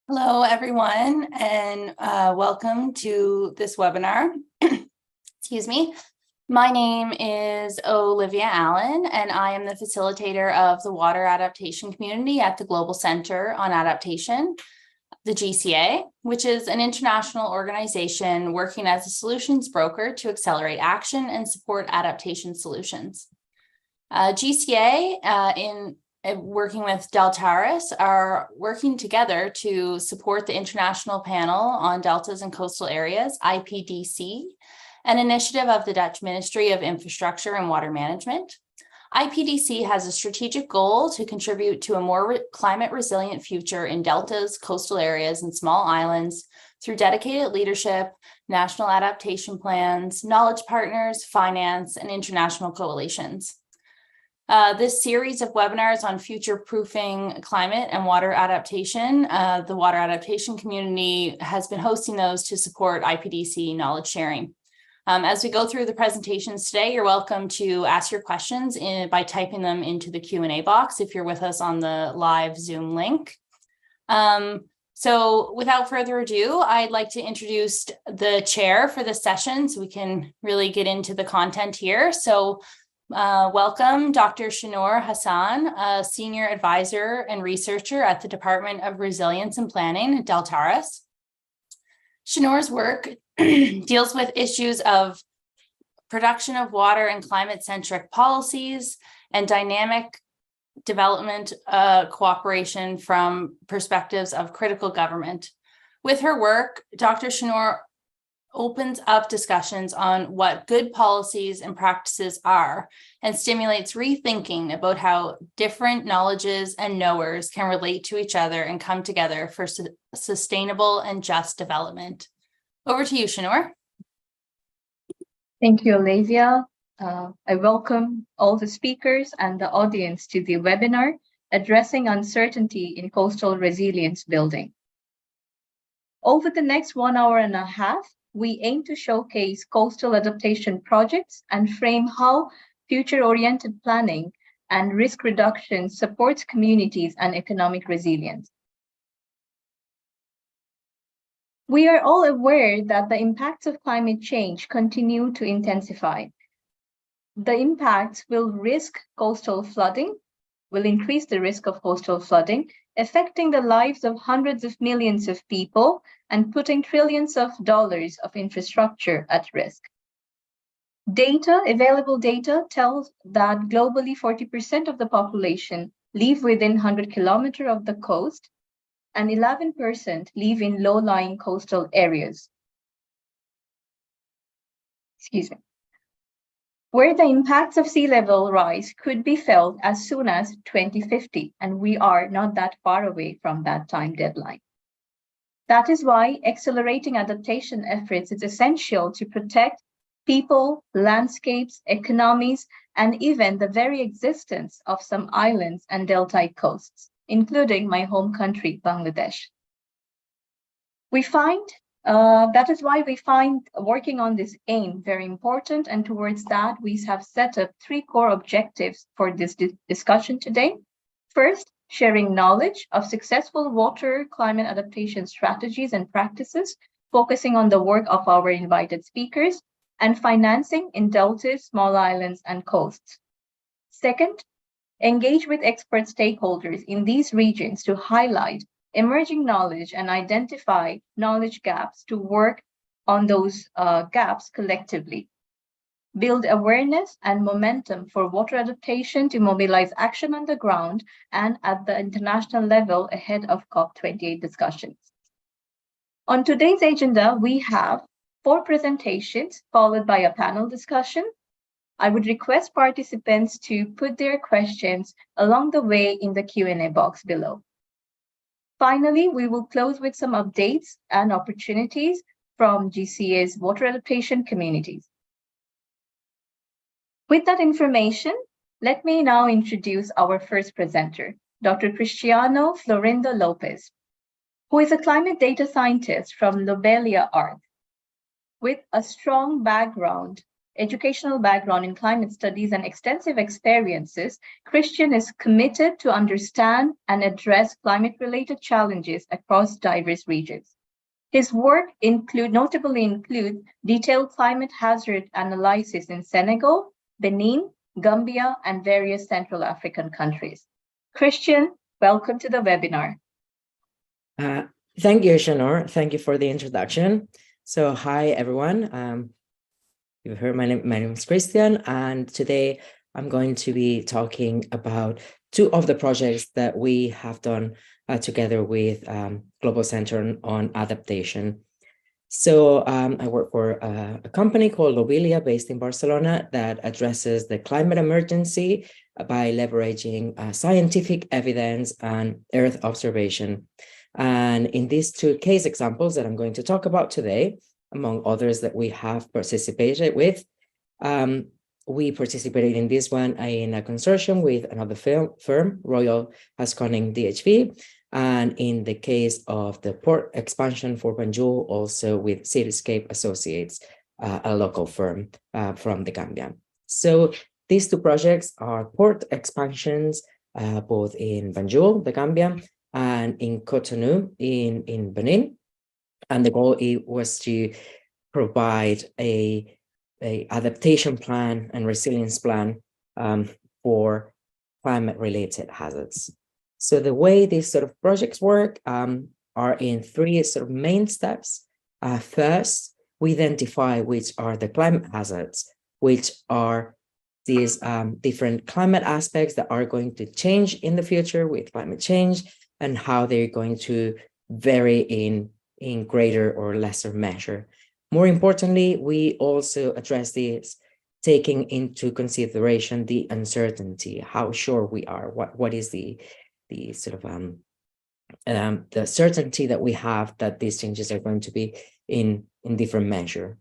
Hello, everyone, and welcome to this webinar. Excuse me. My name is Olivia Allen, and I am the facilitator of the Water Adaptation Community at the Global Center on Adaptation, the GCA, which is an international organization working as a solutions broker to accelerate action and support adaptation solutions. GCA, working with Deltares, are working together to support the International Panel on Deltas and Coastal Areas, IPDC, an initiative of the Dutch Ministry of Infrastructure and Water Management. IPDC has a strategic goal to contribute to a more climate resilient future in deltas, coastal areas, and small islands through dedicated leadership, national adaptation plans, knowledge partners, finance, and international coalitions. This series of webinars on future-proofing climate and water adaptation, the water adaptation community has been hosting those to support IPDC knowledge sharing. As we go through the presentations today, you're welcome to ask your questions by typing them into the Q&A box if you're with us on the live Zoom link. So without further ado, I'd like to introduce the chair for this session so we can really get into the content here. So welcome, Dr. Shannoor Hassan, a senior advisor and researcher at the Department of Resilience and Planning at Deltares. Shannoor's work deals with issues of production of water and climate-centric policies and dynamic development cooperation from perspectives of critical government. With her work, Dr. Shannoor opens up discussions on what good policies and practices are and stimulates rethinking about how different knowledges and knowers can relate to each other and come together for sustainable and just development. Over to you, Shannoor. Thank you, Olivia. I welcome all the speakers and the audience to the webinar addressing uncertainty in coastal resilience building. Over the next 1 hour and a half, we aim to showcase coastal adaptation projects and frame how future-oriented planning and risk reduction supports communities and economic resilience. We are all aware that the impacts of climate change continue to intensify. The impacts will increase the risk of coastal flooding, affecting the lives of hundreds of millions of people and putting trillions of dollars of infrastructure at risk. Available data tells that globally 40% of the population live within 100 kilometers of the coast and 11% live in low-lying coastal areas. Where the impacts of sea level rise could be felt as soon as 2050, and we are not that far away from that time deadline. That is why accelerating adaptation efforts is essential to protect people, landscapes, economies, and even the very existence of some islands and deltaic coasts, including my home country, Bangladesh. That is why we find working on this aim very important, and towards that we have set up 3 core objectives for this discussion today. First, sharing knowledge of successful water climate adaptation strategies and practices, focusing on the work of our invited speakers, and financing in deltas, small islands, and coasts. Second, engage with expert stakeholders in these regions to highlight emerging knowledge and identify knowledge gaps to work on those gaps collectively. Build awareness and momentum for water adaptation to mobilize action on the ground and at the international level ahead of COP28 discussions. On today's agenda, we have 4 presentations followed by a panel discussion. I would request participants to put their questions along the way in the Q&A box below. Finally, we will close with some updates and opportunities from GCA's water adaptation communities. With that information, let me now introduce our first presenter, Dr. Cristiano Florindo Lopez, who is a climate data scientist from Lobelia Art. With a strong background educational background in climate studies, and extensive experiences, Christian is committed to understand and address climate-related challenges across diverse regions. His work notably includes detailed climate hazard analysis in Senegal, Benin, Gambia, and various Central African countries. Christian, welcome to the webinar. Thank you, Shanor. Thank you for the introduction. So, hi, everyone. You've heard my name is Christian, and today I'm going to be talking about two of the projects that we have done together with Global Center on Adaptation. So I work for a company called Lobelia based in Barcelona that addresses the climate emergency by leveraging scientific evidence and Earth observation. And in these two case examples that I'm going to talk about today, among others that we have participated with, we participated in this one in a consortium with another firm, Royal Haskoning DHV, and in the case of the port expansion for Banjul, also with Cityscape Associates, a local firm from the Gambia. So these two projects are port expansions, both in Banjul, the Gambia, and in Cotonou in Benin. And the goal was to provide a adaptation plan and resilience plan for climate-related hazards. So the way these sort of projects work are in three sort of main steps. First, we identify which are the climate hazards, which are these different climate aspects that are going to change in the future with climate change and how they're going to vary in greater or lesser measure. More importantly, we also address this taking into consideration the uncertainty, how sure we are, what is the sort of the certainty that we have that these changes are going to be in different measure.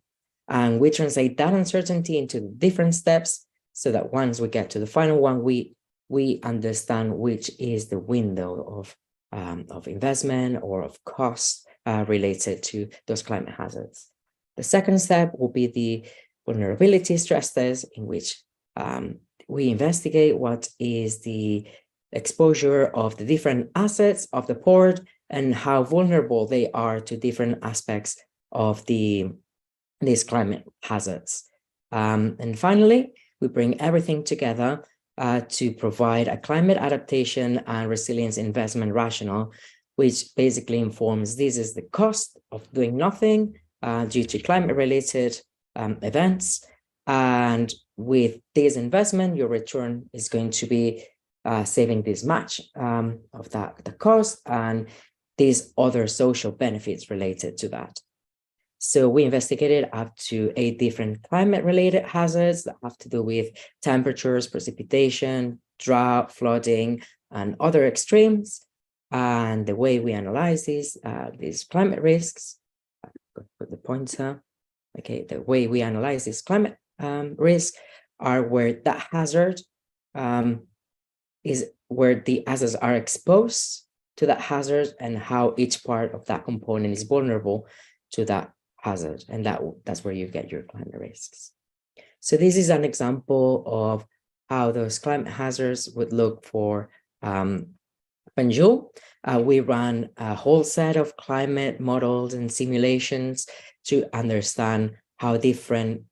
And we translate that uncertainty into different steps so that once we get to the final one, we understand which is the window of investment or of cost related to those climate hazards. The second step will be the vulnerability stress test, in which we investigate what is the exposure of the different assets of the port and how vulnerable they are to different aspects of these climate hazards. And finally, we bring everything together to provide a climate adaptation and resilience investment rationale, which basically informs this is the cost of doing nothing due to climate-related events. And with this investment, your return is going to be saving this much of the cost and these other social benefits related to that. So we investigated up to 8 different climate-related hazards that have to do with temperatures, precipitation, drought, flooding, and other extremes. And the way we analyze these climate risks, put the pointer. Okay, the way we analyze these climate risks are where that hazard is where the hazards are exposed to that hazard and how each part of that component is vulnerable to that hazard, and that's where you get your climate risks. So this is an example of how those climate hazards would look for Banjul. We ran a whole set of climate models and simulations to understand how different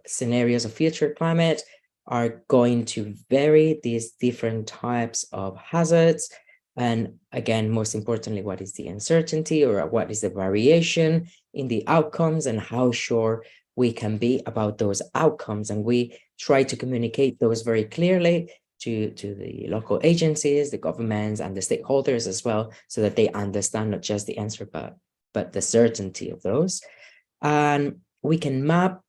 scenarios of future climate are going to vary these different types of hazards. And again, most importantly, what is the uncertainty or what is the variation in the outcomes and how sure we can be about those outcomes. And we try to communicate those very clearly to the local agencies, the governments, and the stakeholders as well, so that they understand not just the answer, but the certainty of those. And we can map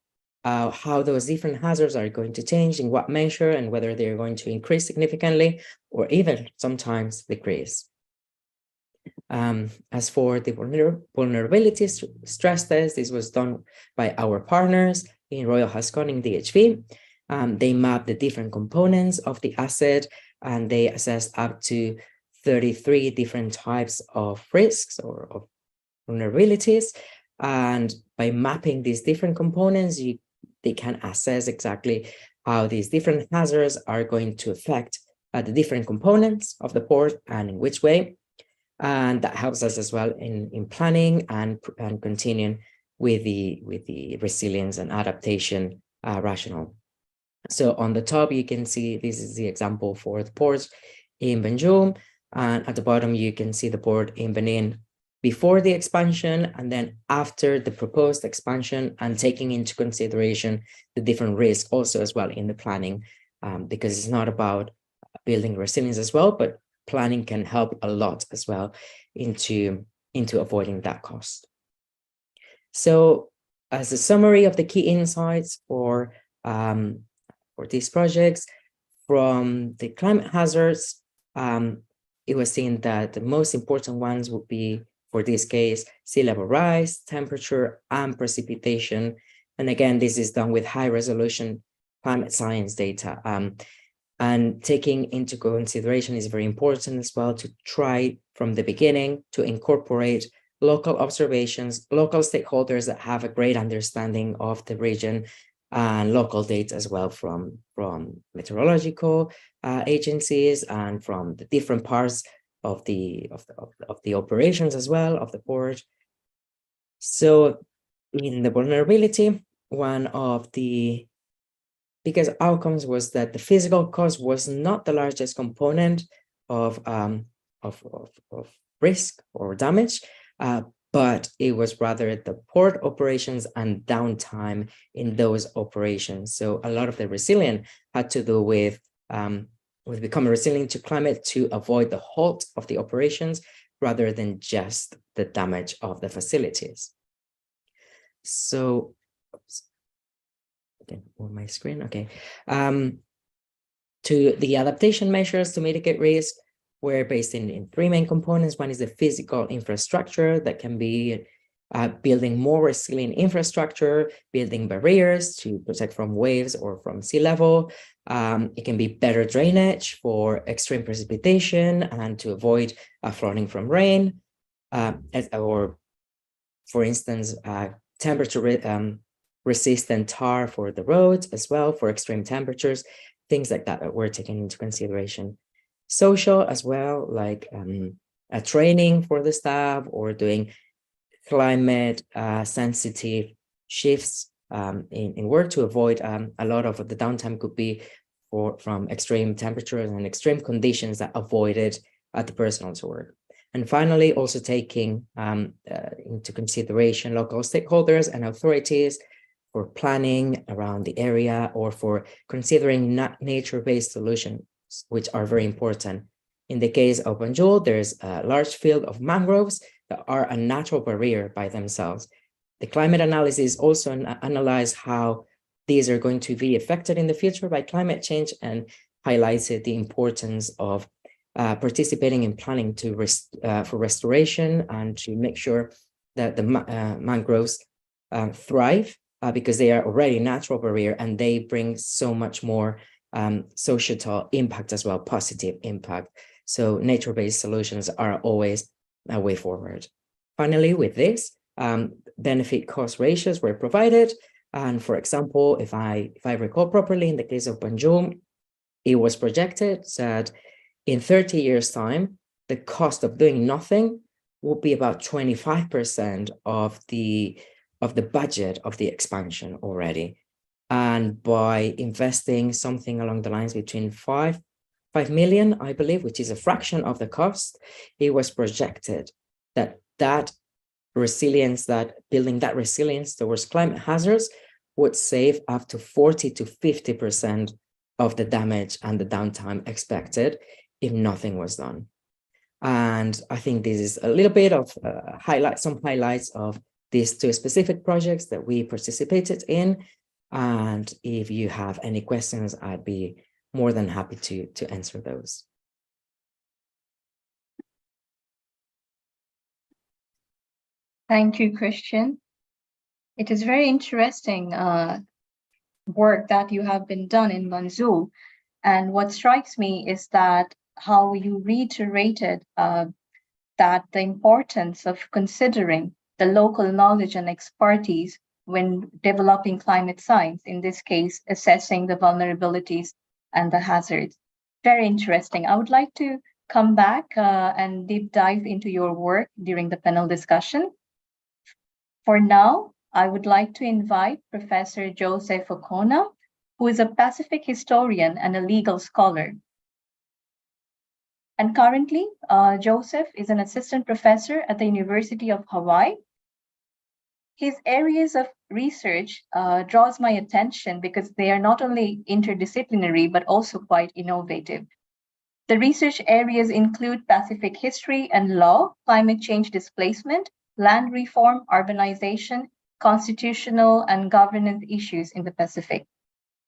how those different hazards are going to change, in what measure, and whether they're going to increase significantly or even sometimes decrease. As for the vulnerability stress test, this was done by our partners in Royal Haskoning DHV. They mapped the different components of the asset and they assessed up to 33 different types of risks or of vulnerabilities. And by mapping these different components, they can assess exactly how these different hazards are going to affect the different components of the port and in which way. And that helps us as well in planning and continuing with the resilience and adaptation rationale. So on the top, you can see this is the example for the ports in Banjul, and at the bottom, you can see the port in Benin before the expansion and then after the proposed expansion, and taking into consideration the different risks also as well in the planning, because it's not about building resilience as well, but planning can help a lot as well into avoiding that cost. So as a summary of the key insights for these projects, from the climate hazards, it was seen that the most important ones would be, for this case, sea level rise, temperature, and precipitation. And again, this is done with high resolution climate science data. And taking into consideration is very important as well to try from the beginning to incorporate local observations, local stakeholders that have a great understanding of the region, and local data as well from meteorological agencies and from the different parts of the operations as well of the port. So in the vulnerability, one of the biggest outcomes was that the physical cost was not the largest component of risk or damage, but it was rather the port operations and downtime in those operations. So a lot of the resilience had to do with becoming resilient to climate to avoid the halt of the operations rather than just the damage of the facilities. So, okay, on my screen, okay. To the adaptation measures to mitigate risk were based in three main components. One is the physical infrastructure that can be building more resilient infrastructure, building barriers to protect from waves or from sea level. It can be better drainage for extreme precipitation and to avoid flooding from rain, or for instance, temperature resistant tar for the roads as well for extreme temperatures, things like that were taken into consideration. Social as well, like a training for the staff or doing climate sensitive shifts in work to avoid a lot of the downtime could be from extreme temperatures and extreme conditions that avoided the personnel to work. And finally, also taking into consideration local stakeholders and authorities for planning around the area or for considering nature-based solutions, which are very important. In the case of Banjul, there's a large field of mangroves that are a natural barrier by themselves. The climate analysis also analyzed how these are going to be affected in the future by climate change and highlighted the importance of participating in planning for restoration and to make sure that the mangroves thrive because they are already a natural barrier and they bring so much more societal impact as well, positive impact. So nature-based solutions are always a way forward. Finally, with this, benefit cost ratios were provided. And for example, if I recall properly, in the case of Banjul, it was projected that in 30 years' time, the cost of doing nothing will be about 25% of the budget of the expansion already. And by investing something along the lines between 5 million, I believe, which is a fraction of the cost, it was projected that resilience, that building that resilience towards climate hazards would save up to 40 to 50% of the damage and the downtime expected if nothing was done. And I think this is a little bit of some highlights of these two specific projects that we participated in. And if you have any questions, I'd be more than happy to answer those. Thank you, Christian. It is very interesting work that you have been done in Banjul. And what strikes me is that how you reiterated that the importance of considering the local knowledge and expertise when developing climate science, in this case, assessing the vulnerabilities and the hazards. Very interesting. I would like to come back and deep dive into your work during the panel discussion. For now, I would like to invite Professor Joseph Okona, who is a Pacific historian and a legal scholar. And currently, Joseph is an assistant professor at the University of Hawaii. His areas of research draws my attention because they are not only interdisciplinary, but also quite innovative. The research areas include Pacific history and law, climate change displacement, land reform, urbanization, constitutional and governance issues in the Pacific.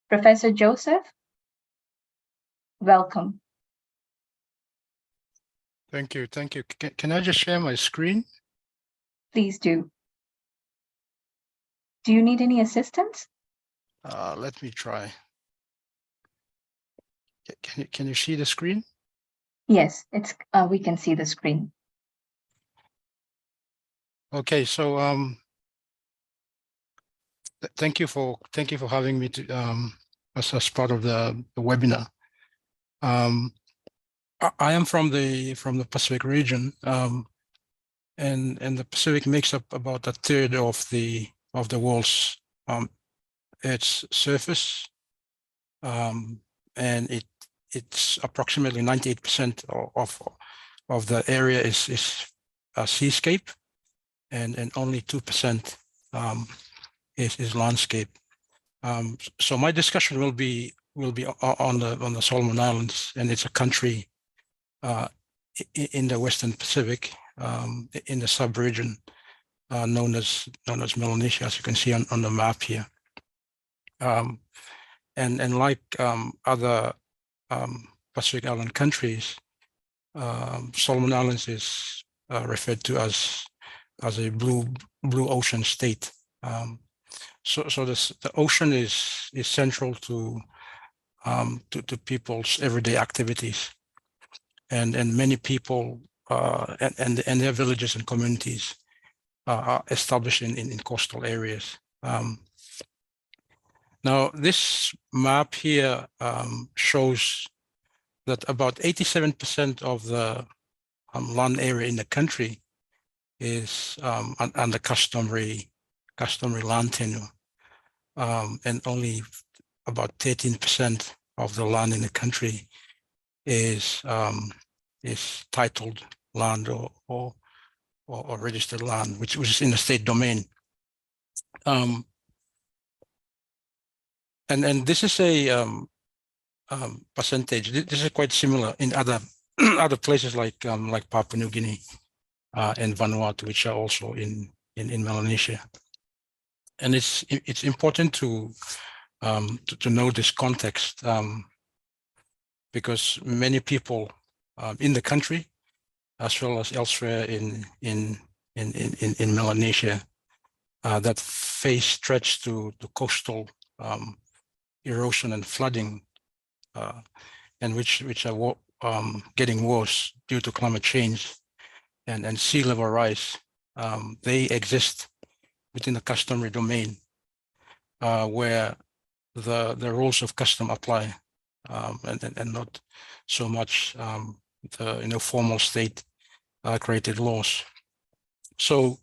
Professor Joseph, welcome. Thank you. Thank you. Can I just share my screen? Please do. Do you need any assistance? Let me try. Can you see the screen? Yes, it's we can see the screen. Okay, so thank you for having me to as part of the webinar. I am from the Pacific region, and the Pacific makes up about a third of the world's its surface, and it's approximately 98% of the area is a seascape, and only 2% is landscape. So my discussion will be on the Solomon Islands, and it's a country in the Western Pacific, in the sub-region known as Melanesia, as you can see on the map here. And like other Pacific Island countries, Solomon Islands is referred to as a blue ocean state. So the ocean is central to people's everyday activities, and many people and their villages and communities are established in coastal areas. Now, this map here shows that about 87% of the land area in the country is under customary land tenure, and only about 13% of the land in the country is titled land or registered land, which is in the state domain. And this is a percentage. This is quite similar in other other places like Papua New Guinea and Vanuatu, which are also in Melanesia. And it's important to know this context, because many people in the country, as well as elsewhere in Melanesia, that face threats to coastal erosion and flooding, and which are getting worse due to climate change and sea level rise. They exist within the customary domain, where the rules of custom apply, and not so much the formal state created laws. So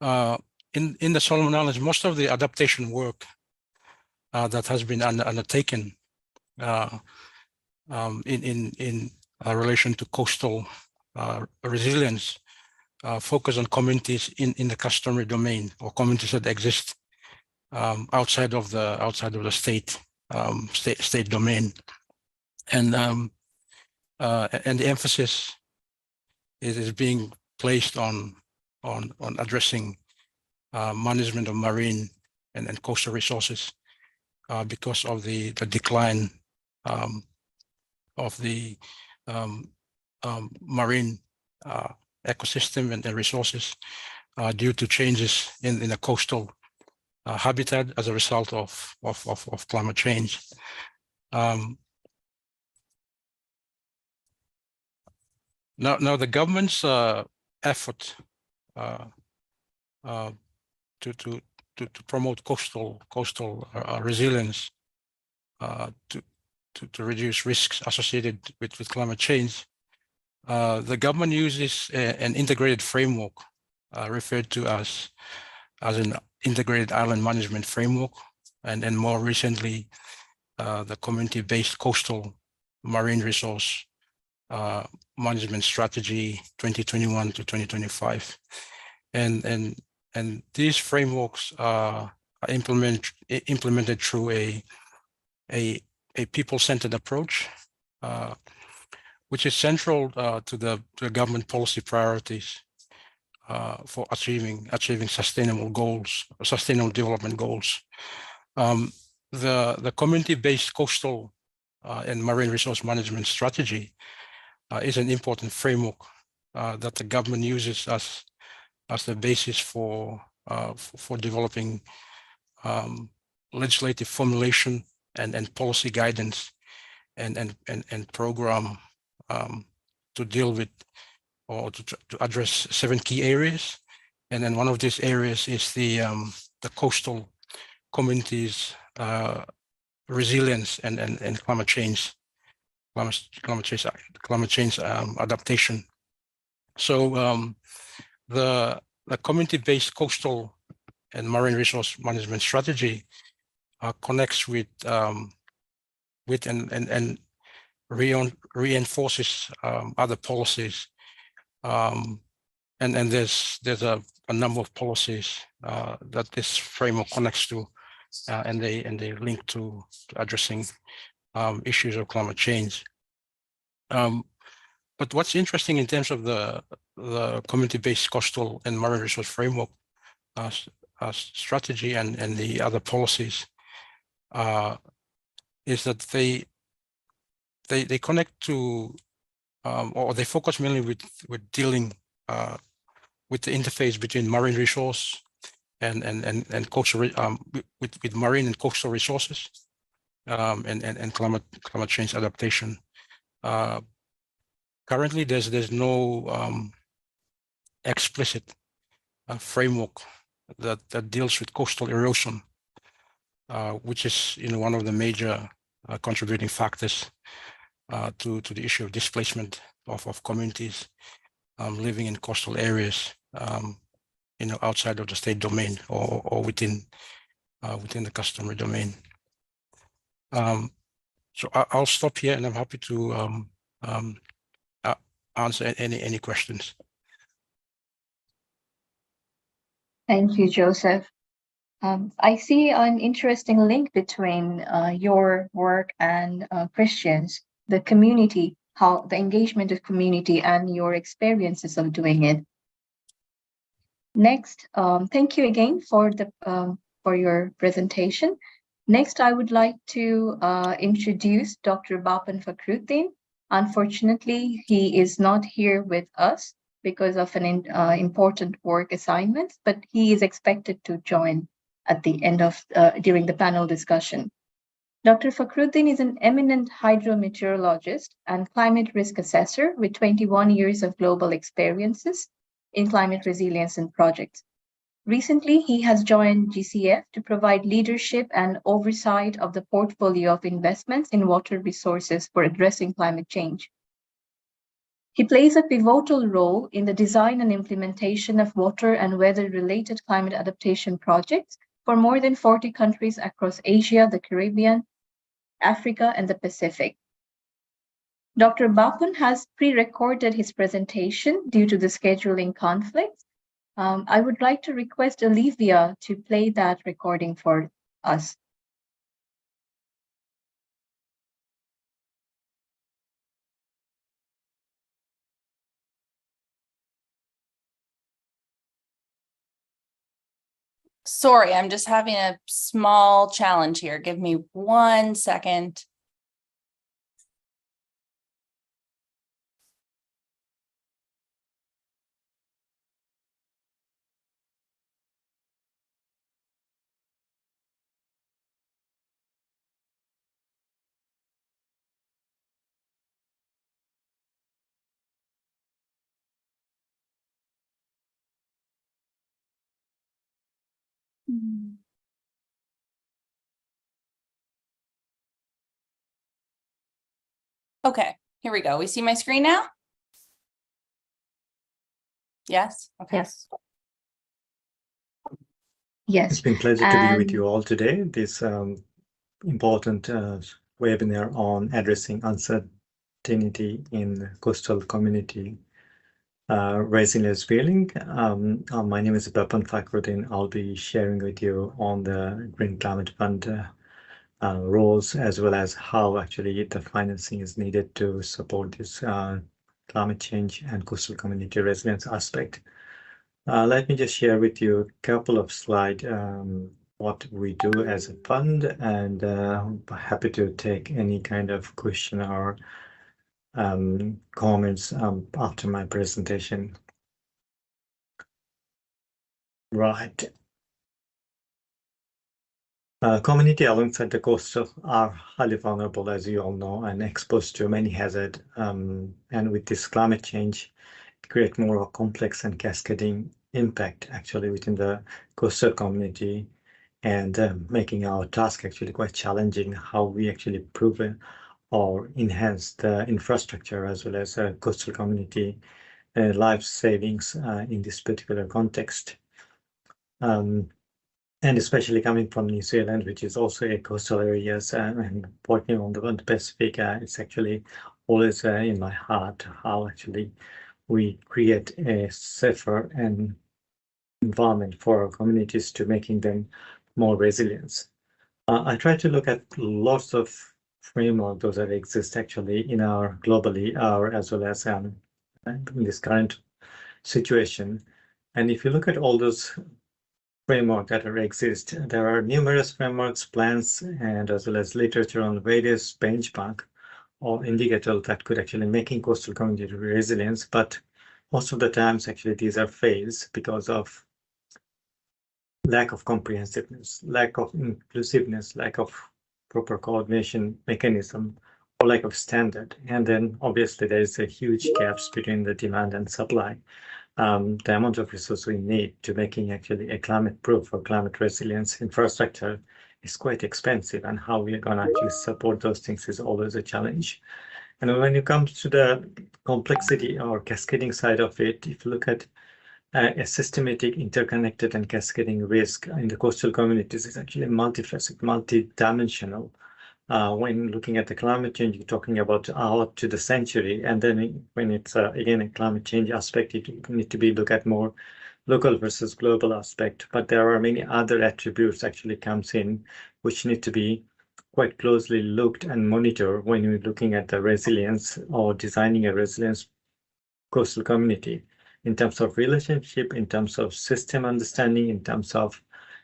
in the Solomon Islands, most of the adaptation work that has been undertaken in relation to coastal resilience focus on communities in the customary domain, or communities that exist outside of the state domain, and the emphasis is being placed on addressing management of marine and coastal resources, because of the decline of the marine ecosystem and the resources due to changes in the coastal habitat as a result of climate change. Now the government's effort to to promote coastal resilience, to reduce risks associated with climate change, the government uses an integrated framework referred to as an integrated island management framework, and more recently, the community-based coastal marine resource management strategy 2021 to 2025. And these frameworks are implemented through a people-centered approach, which is central to the government policy priorities for achieving sustainable development goals. The community-based coastal and marine resource management strategy is an important framework that the government uses as the basis for developing legislative formulation and policy guidance and program to deal with or to address 7 key areas. And then one of these areas is the coastal communities resilience and climate change adaptation. So the community-based coastal and marine resource management strategy connects with and reinforces other policies, and there's a number of policies that this framework connects to, and they link to addressing issues of climate change. But what's interesting in terms of the community-based coastal and marine resource framework strategy and the other policies is that they connect to or they focus mainly with dealing with the interface between marine resource and coastal with marine and coastal resources and climate change adaptation. Currently, there's no explicit framework that deals with coastal erosion, which is one of the major contributing factors to the issue of displacement of communities living in coastal areas, outside of the state domain or within the customary domain. So I'll stop here, and I'm happy to answer any questions. Thank you, Joseph. I see an interesting link between your work and Christians, the community, how the engagement of community and your experiences of doing it. Next, thank you again for your presentation. Next, I would like to introduce Dr. Bapan Fakhruddin. Unfortunately, he is not here with us because of an important work assignment, but he is expected to join at the end of during the panel discussion. Dr. Fakhruddin is an eminent hydrometeorologist and climate risk assessor with 21 years of global experiences in climate resilience and projects. Recently, he has joined GCF to provide leadership and oversight of the portfolio of investments in water resources for addressing climate change. He plays a pivotal role in the design and implementation of water and weather-related climate adaptation projects for more than 40 countries across Asia, the Caribbean, Africa, and the Pacific. Dr. Bapan has pre-recorded his presentation due to the scheduling conflicts. I would like to request Olivia to play that recording for us. Sorry, I'm just having a small challenge here. Give me 1 second. Okay, here we go. We see my screen now? Yes? Okay. Yes. It's Yes. been a pleasure to be with And you all today. This important webinar on addressing uncertainty in coastal community resilience building. My name is Bapan Fakhruddin. I'll be sharing with you on the Green Climate Fund roles, as well as how actually the financing is needed to support this climate change and coastal community resilience aspect. Let me just share with you a couple of slides, what we do as a fund, and happy to take any kind of question or comments after my presentation. Right. Community alongside the coastal are highly vulnerable, as you all know, and exposed to many hazards. And with this climate change, create more of a complex and cascading impact actually within the coastal community, and making our task actually quite challenging, how we actually improve or enhance the infrastructure as well as coastal community life savings in this particular context. And especially coming from New Zealand, which is also a coastal area, and working on the Pacific, it's actually always in my heart how actually we create a safer and environment for our communities to making them more resilient. I try to look at lots of framework those that exist actually in our globally, as well as in this current situation. And if you look at all those framework that exist, there are numerous frameworks, plans, and as well as literature on various benchmark or indicators that could actually making coastal community resilience. But most of the times, actually, these are fails because of lack of comprehensiveness, lack of inclusiveness, lack of proper coordination mechanism, or lack of standard. And then obviously there is a huge gaps between the demand and supply. The amount of resources we need to making actually a climate proof or climate resilience infrastructure is quite expensive, and how we are going to actually support those things is always a challenge. And when it comes to the complexity or cascading side of it, if you look at a systematic, interconnected, and cascading risk in the coastal communities, is actually multifaceted, multidimensional. When looking at the climate change, you're talking about out to the century, and then when it's again a climate change aspect, it need to be look at more local versus global aspect. But there are many other attributes actually comes in, which need to be quite closely looked and monitored when we're looking at the resilience or designing a resilience coastal community, in terms of relationship, in terms of system understanding, in terms of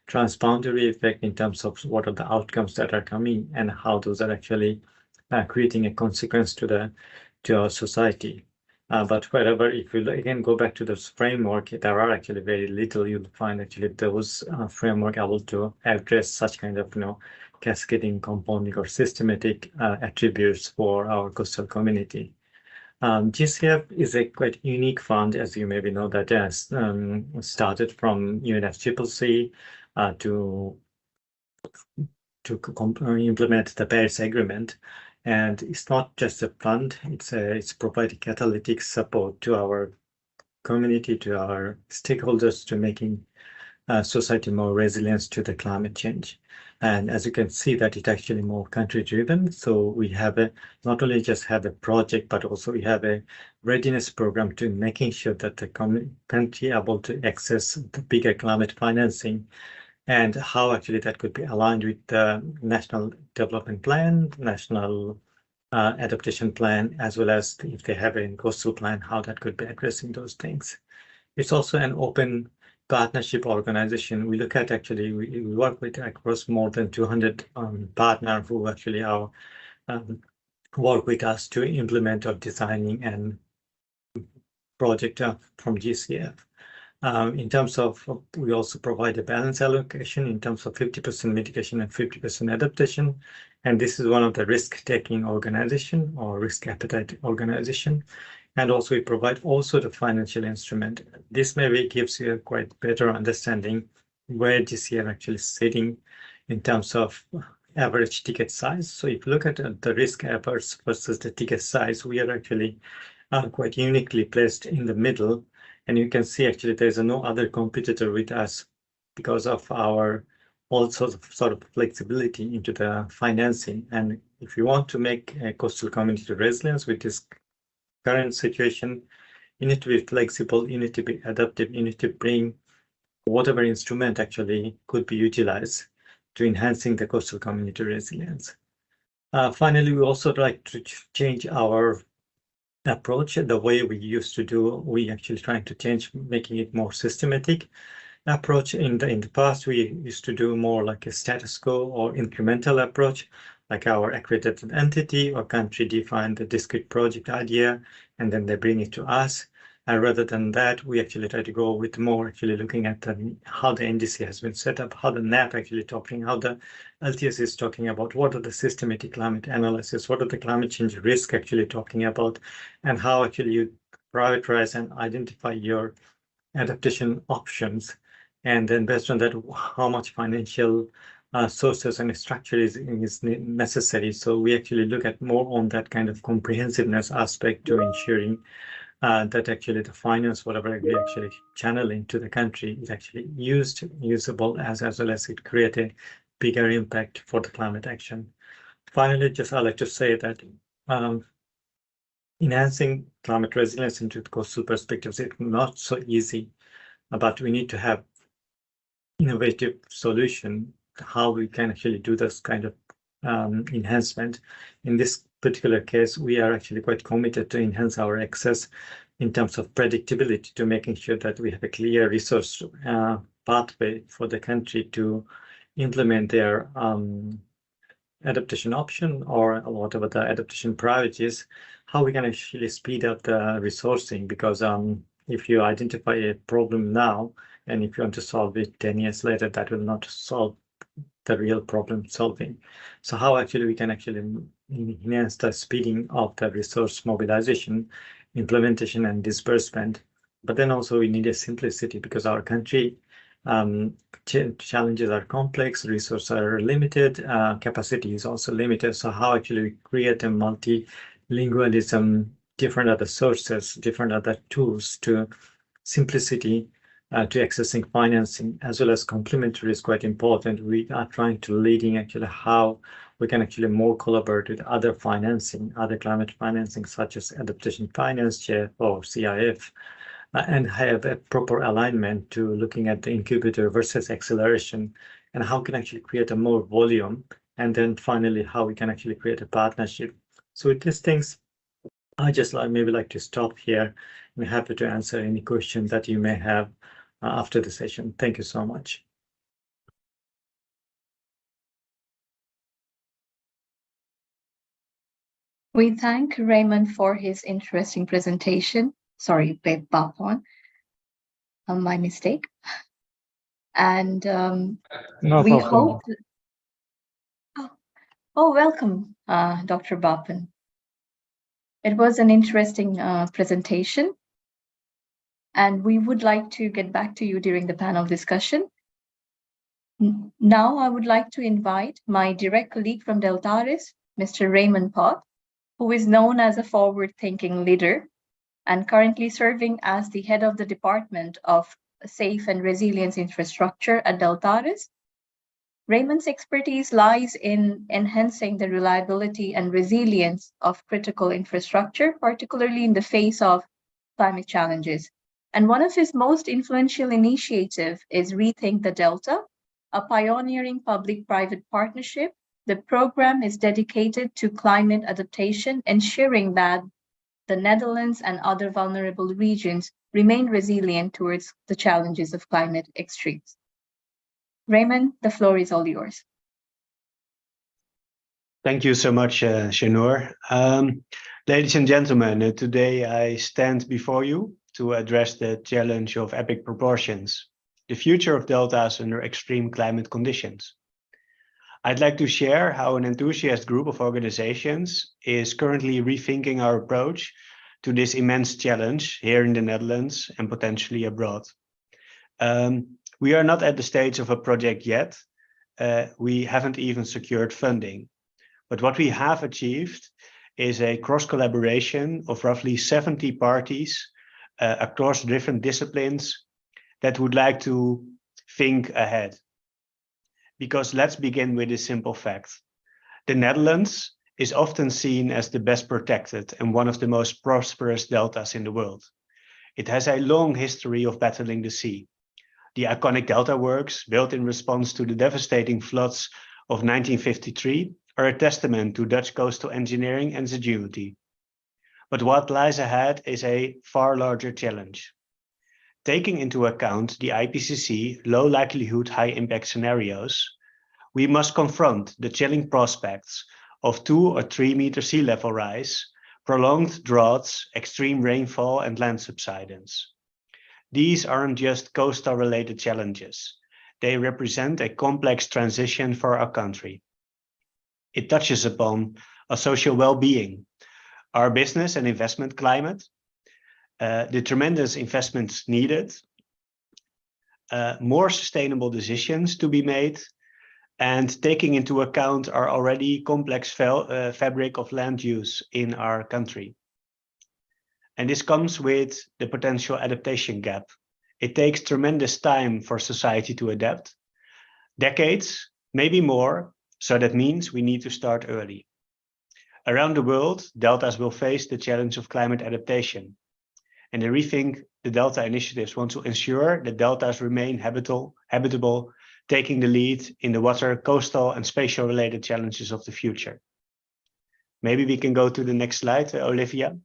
transboundary effect, in terms of what are the outcomes that are coming and how those are actually creating a consequence to our society. But wherever, if you again go back to this framework, there are actually very little you'll find actually those framework able to address such kind of cascading, compounding, or systematic attributes for our coastal community. GCF is a quite unique fund, as you maybe know, that has started from UNFCCC to implement the Paris Agreement. And it's not just a fund, it's providing catalytic support to our community, to our stakeholders, to making society more resilient to the climate change. And as you can see that it's actually more country driven. So we have not only just have a project, but also we have a readiness program to making sure that the country able to access the bigger climate financing, and how actually that could be aligned with the National Development Plan, National Adaptation Plan, as well as if they have a coastal plan, how that could be addressing those things. It's also an open partnership organization. We look at actually, we work with across more than 200 partners who actually are work with us to implement or designing and project from GCF. In terms of, we also provide a balance allocation in terms of 50% mitigation and 50% adaptation. And this is one of the risk-taking organization or risk appetite organization. And also we provide also the financial instrument. This maybe gives you a quite better understanding where DCs are actually sitting in terms of average ticket size. So if you look at the risk averse versus the ticket size, we are actually quite uniquely placed in the middle. And you can see actually there's no other competitor with us because of our also sort of flexibility into the financing. And if you want to make a coastal community resilience with this current situation, you need to be flexible, you need to be adaptive, you need to bring whatever instrument actually could be utilized to enhancing the coastal community resilience. Finally, we also like to change our approach. The way we used to do, we actually trying to change, making it more systematic approach. In the past, we used to do more like a status quo or incremental approach, like our accredited entity or country define the discrete project idea, and then they bring it to us. And rather than that, we actually try to go with more actually looking at how the NDC has been set up, how the NAP actually talking, how the LTS is talking about, what are the systematic climate analysis, what are the climate change risk actually talking about, and how actually you prioritize and identify your adaptation options. And then based on that, how much financial sources and structure is necessary. So we actually look at more on that kind of comprehensiveness aspect to ensuring that actually the finance, whatever we actually channel into the country, is actually usable as well as it create a bigger impact for the climate action. Finally, just I'd like to say that enhancing climate resilience into the coastal perspectives is not so easy, but we need to have innovative solution how we can actually do this kind of enhancement. In this particular case, we are actually quite committed to enhance our access in terms of predictability, to making sure that we have a clear resource pathway for the country to implement their adaptation option or whatever the adaptation priorities, how we can actually speed up the resourcing. Because if you identify a problem now, and if you want to solve it 10 years later, that will not solve the real problem solving. So how actually we can actually enhance the speeding of the resource mobilization, implementation, and disbursement. But then also we need a simplicity, because our country challenges are complex, resources are limited, capacity is also limited. So how actually we create a multilingualism, different other sources, different other tools to simplicity to accessing financing, as well as complementary is quite important. We are trying to leading actually how we can actually more collaborate with other financing, other climate financing, such as adaptation finance, CHEF or CIF, and have a proper alignment to looking at the incubator versus acceleration, and how can actually create a more volume, and then finally how we can actually create a partnership. So with these things, I just maybe like to stop here. I'm happy to answer any questions that you may have after the session. Thank you so much. We thank Raymond for his interesting presentation. Sorry, Bapon, my mistake. And No we problem. hope. Oh, welcome, Dr. Bapon. It was an interesting presentation, and we would like to get back to you during the panel discussion. Now, I would like to invite my direct colleague from Deltares, Mr. Raymond Pott, who is known as a forward-thinking leader and currently serving as the head of the Department of Safe and Resilience Infrastructure at Deltares. Raymond's expertise lies in enhancing the reliability and resilience of critical infrastructure, particularly in the face of climate challenges. And one of his most influential initiatives is Rethink the Delta, a pioneering public-private partnership. The program is dedicated to climate adaptation, ensuring that the Netherlands and other vulnerable regions remain resilient towards the challenges of climate extremes. Raymond, the floor is all yours. Thank you so much, Shanur. Ladies and gentlemen, today I stand before you to address the challenge of epic proportions, the future of deltas under extreme climate conditions. I'd like to share how an enthusiast group of organizations is currently rethinking our approach to this immense challenge here in the Netherlands and potentially abroad. We are not at the stage of a project yet. We haven't even secured funding. But what we have achieved is a cross-collaboration of roughly 70 parties across different disciplines that would like to think ahead. Because let's begin with a simple fact. The Netherlands is often seen as the best protected and one of the most prosperous deltas in the world. It has a long history of battling the sea. The iconic delta works, built in response to the devastating floods of 1953, are a testament to Dutch coastal engineering and ingenuity. But what lies ahead is a far larger challenge. Taking into account the IPCC low likelihood, high impact scenarios, we must confront the chilling prospects of 2 or 3 meter sea level rise, prolonged droughts, extreme rainfall, and land subsidence. These aren't just coastal related challenges. They represent a complex transition for our country. It touches upon our social well-being, our business and investment climate, the tremendous investments needed, more sustainable decisions to be made, and taking into account our already complex fabric of land use in our country. And this comes with the potential adaptation gap. It takes tremendous time for society to adapt, decades, maybe more, so that means we need to start early. Around the world, deltas will face the challenge of climate adaptation. And the Rethink the Delta initiatives want to ensure that deltas remain habitable, taking the lead in the water, coastal, and spatial-related challenges of the future. Maybe we can go to the next slide, Olivia.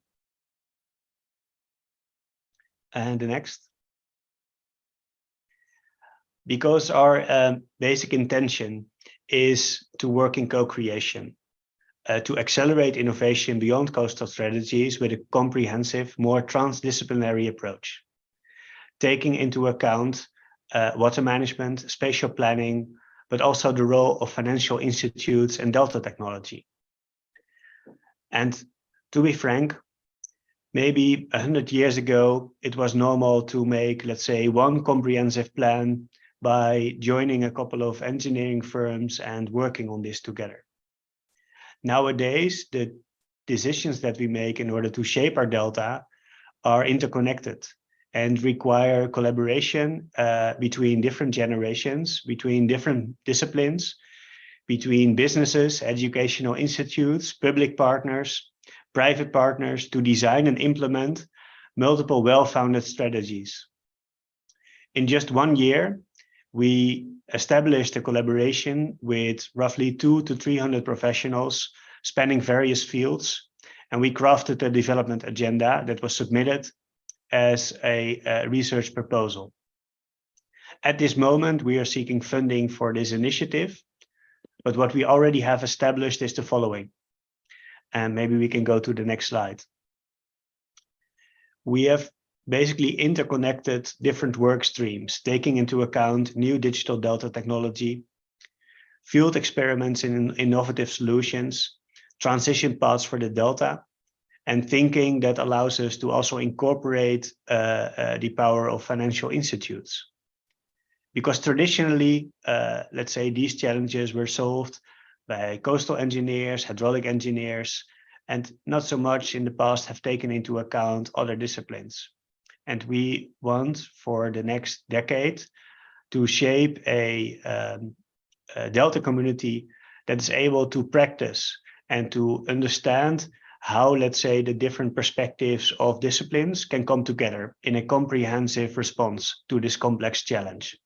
And the next. Because our basic intention is to work in co-creation, to accelerate innovation beyond coastal strategies with a comprehensive, more transdisciplinary approach, taking into account water management, spatial planning, but also the role of financial institutes and delta technology. And to be frank, maybe 100 years ago, it was normal to make, let's say, one comprehensive plan by joining a couple of engineering firms and working on this together. Nowadays, the decisions that we make in order to shape our delta are interconnected and require collaboration between different generations, between different disciplines, between businesses, educational institutes, public partners, private partners to design and implement multiple well-founded strategies. In just 1 year, we established a collaboration with roughly 200 to 300 professionals spanning various fields, and we crafted a development agenda that was submitted as a research proposal. At this moment, we are seeking funding for this initiative, but what we already have established is the following. And maybe we can go to the next slide. We have basically interconnected different work streams, taking into account new digital delta technology, field experiments in innovative solutions, transition paths for the delta, and thinking that allows us to also incorporate the power of financial institutes. Because traditionally, let's say these challenges were solved by coastal engineers, hydraulic engineers, and not so much in the past have taken into account other disciplines. And we want for the next decade to shape a delta community that is able to practice and to understand how, let's say, the different perspectives of disciplines can come together in a comprehensive response to this complex challenge,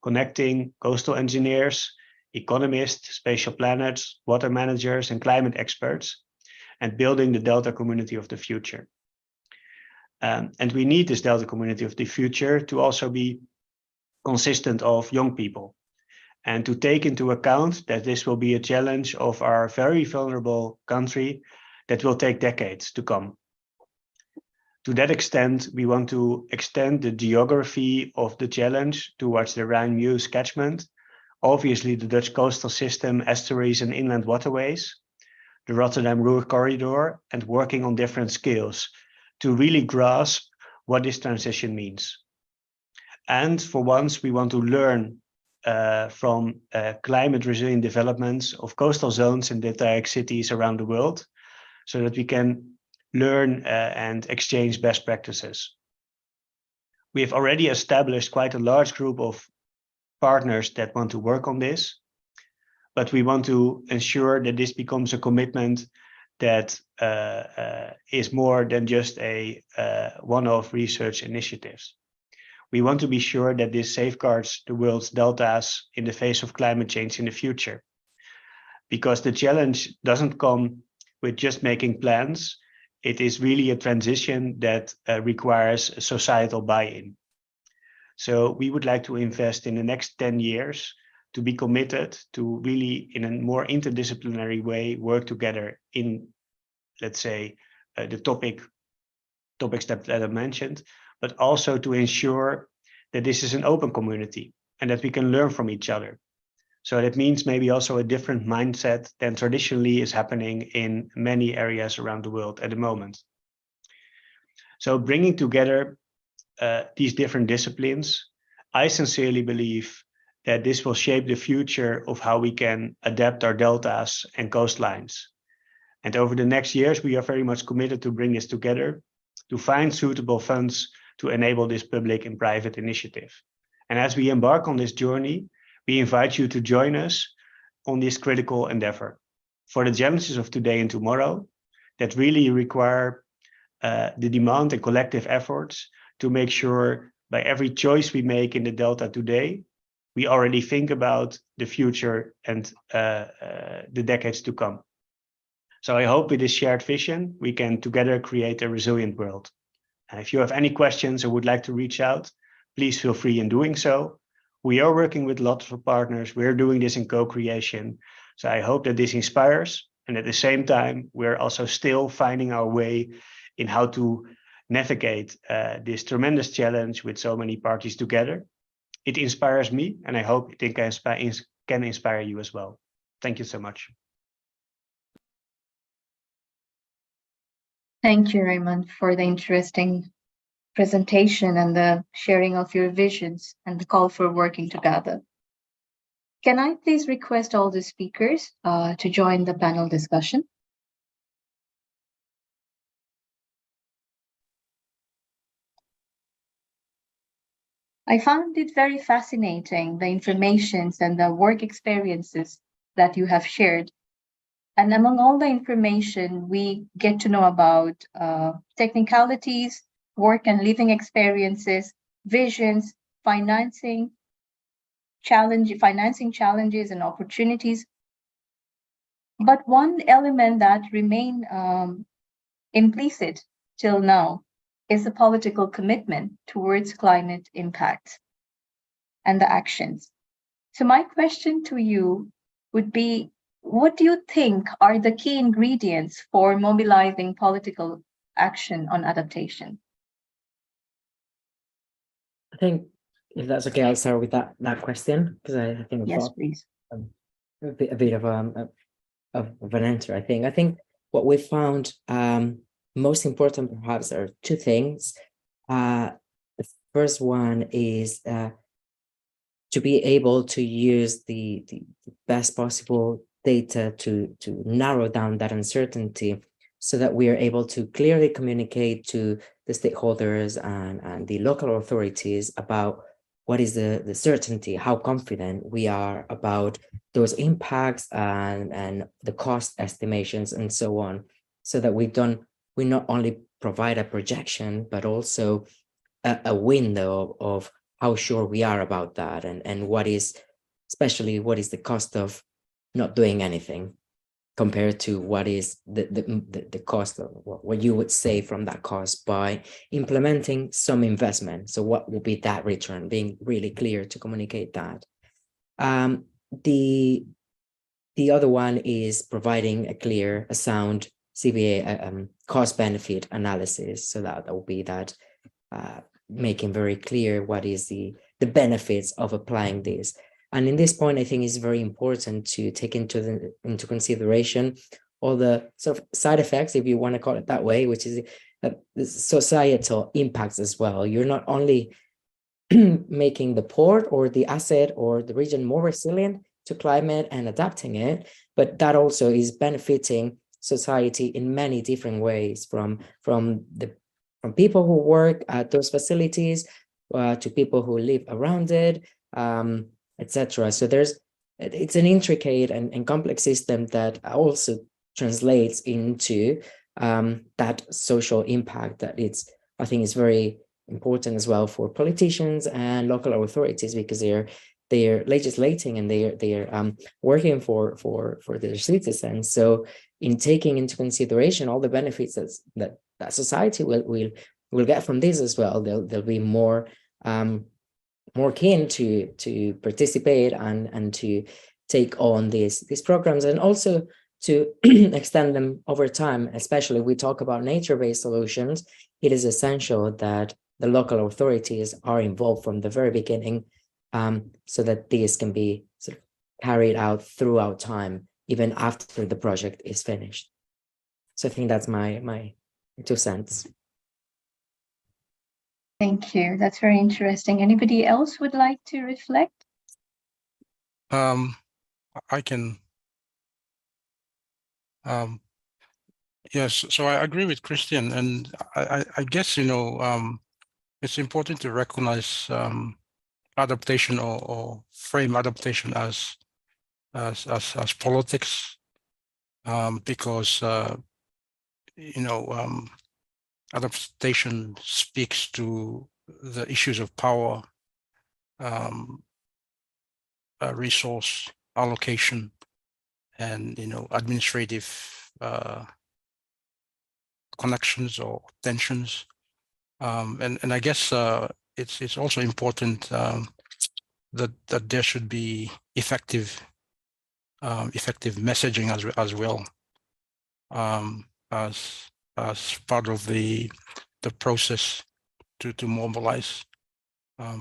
connecting coastal engineers, economists, spatial planners, water managers, and climate experts, and building the delta community of the future. And we need this delta community of the future to also be consistent of young people and to take into account that this will be a challenge of our very vulnerable country that will take decades to come. To that extent, we want to extend the geography of the challenge towards the Rhine-Meuse catchment, obviously the Dutch coastal system, estuaries and inland waterways, the Rotterdam-Ruhr corridor, and working on different scales to really grasp what this transition means. And for once, we want to learn from climate resilient developments of coastal zones and deltaic cities around the world, so that we can learn and exchange best practices. We have already established quite a large group of partners that want to work on this, but we want to ensure that this becomes a commitment that is more than just a one-off research initiatives. We want to be sure that this safeguards the world's deltas in the face of climate change in the future, because the challenge doesn't come with just making plans. It is really a transition that requires a societal buy-in. So we would like to invest in the next 10 years to be committed to really, in a more interdisciplinary way, work together in, let's say, the topics that I mentioned, but also to ensure that this is an open community and that we can learn from each other. So that means maybe also a different mindset than traditionally is happening in many areas around the world at the moment. So bringing together these different disciplines, I sincerely believe that this will shape the future of how we can adapt our deltas and coastlines. And over the next years, we are very much committed to bring this together, to find suitable funds to enable this public and private initiative. And as we embark on this journey, we invite you to join us on this critical endeavor for the challenges of today and tomorrow that really require the demand and collective efforts to make sure by every choice we make in the Delta today, we already think about the future and the decades to come. So I hope with this shared vision, we can together create a resilient world. And if you have any questions or would like to reach out, please feel free in doing so. We are working with lots of partners. We're doing this in co-creation. So I hope that this inspires. And at the same time, we're also still finding our way in how to navigate this tremendous challenge with so many parties together. It inspires me, and I hope it can inspire you as well. Thank you so much. Thank you, Raymond, for the interesting presentation and the sharing of your visions and the call for working together. Can I please request all the speakers to join the panel discussion? I found it very fascinating, the informations and the work experiences that you have shared. And among all the information, we get to know about technicalities, work and living experiences, visions, financing challenges and opportunities. But one element that remained implicit till now is the political commitment towards climate impact and the actions. So my question to you would be, what do you think are the key ingredients for mobilizing political action on adaptation? I think if that's okay, I'll start with that question, because I think yes, please. A bit of an answer. I think what we found most important perhaps are two things. The first one is to be able to use the best possible data to narrow down that uncertainty, so that we are able to clearly communicate to the stakeholders and the local authorities about what is the certainty, how confident we are about those impacts and the cost estimations and so on, so that we not only provide a projection, but also a window of how sure we are about that, and what is the cost of not doing anything compared to what is the cost of what you would save from that cost by implementing some investment. So what will be that return? Being really clear to communicate that. The other one is providing a sound CBA cost benefit analysis, so that will be that making very clear what is the benefits of applying this. And in this point, I think it's very important to take into consideration all the sort of side effects, if you want to call it that way, which is the societal impacts as well. You're not only making the port or the asset or the region more resilient to climate and adapting it, but that also is benefiting society in many different ways, from people who work at those facilities to people who live around it, etc. So it's an intricate and complex system that also translates into that social impact that I think is very important as well for politicians and local authorities, because they're legislating and they're working for their citizens. So in taking into consideration all the benefits that society will get from this as well, they'll be more keen to participate and to take on these programs, and also to extend them over time. Especially we talk about nature-based solutions, it is essential that the local authorities are involved from the very beginning, so that these can be sort of carried out throughout time, even after the project is finished. So I think that's my 2 cents. Thank you. That's very interesting. Anybody else would like to reflect? I can. Yes, so I agree with Christian, and I guess, it's important to recognize adaptation or frame adaptation as politics, because adaptation speaks to the issues of power, resource allocation, and administrative connections or tensions, and I guess it's also important that there should be effective messaging as well, as part of the process to mobilize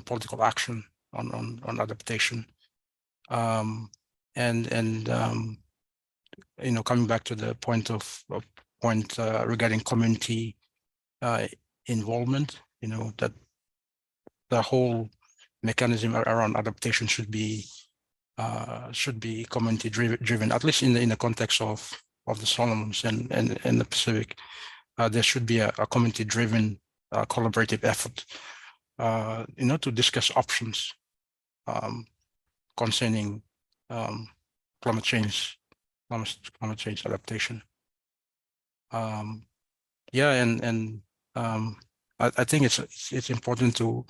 political action on adaptation, and coming back to the point regarding community involvement, that the whole mechanism around adaptation should be community driven, at least in the context of the Solomons and the Pacific. There should be a community driven collaborative effort, to discuss options concerning climate change adaptation. I think it's important to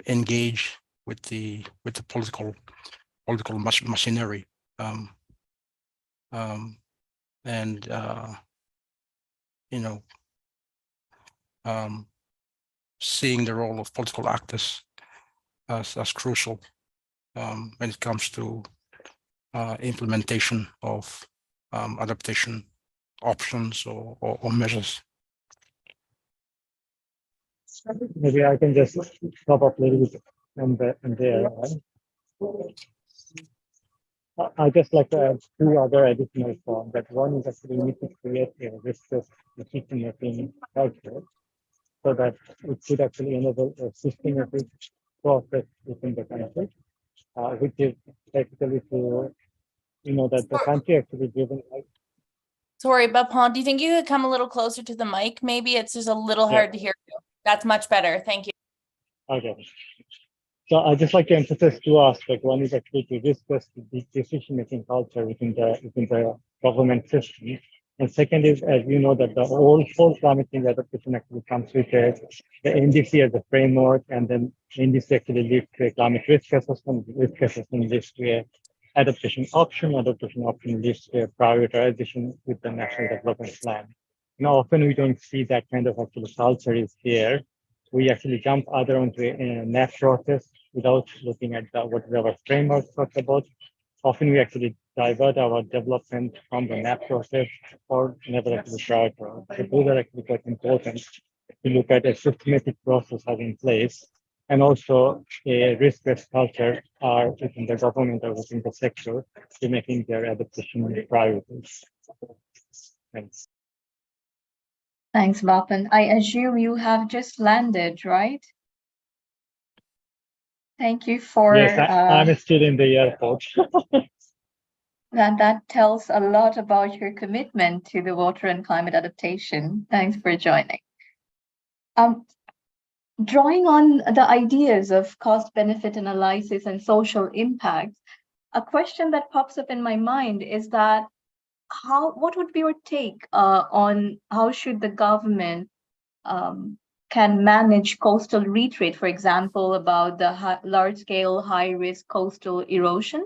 engage with the political machinery, seeing the role of political actors as crucial when it comes to implementation of adaptation options or measures. Maybe I can just top up a little bit and there. I just like to add 2 other additional forms. That one is actually we need to create a risk-based decision-making culture, so that it could actually enable a systematic process within the country, which is basically to, that the country actually driven. Sorry, Bapon, do you think you could come a little closer to the mic? Maybe it's just a little hard to hear you. That's much better. Thank you. Okay. So I just like to emphasize 2 aspects. One is actually to discuss the decision-making culture within the government system. And second is, as you know, that the whole climate change adaptation actually comes with the NDC as a framework, and then NDC actually leads to a climate risk assessment leads to a adaptation option leads to a prioritization with the national development plan. Often we don't see that kind of actually culture is there. We actually jump either onto a NAP process without looking at what our framework talks about. Often we actually divert our development from the NAP process or never actually prioritize. So those are actually quite important to look at a systematic process having place, and also a risk-based culture are within the government or within the sector to making their adaptation priorities. Thanks. Thanks, Bapan. I assume you have just landed, right? Thank you for Yes, I'm still in the airport. that tells a lot about your commitment to the water and climate adaptation. Thanks for joining. Drawing on the ideas of cost-benefit analysis and social impact, a question that pops up in my mind is that what would be your take on how should the government can manage coastal retreat, for example, about the large-scale, high-risk coastal erosion?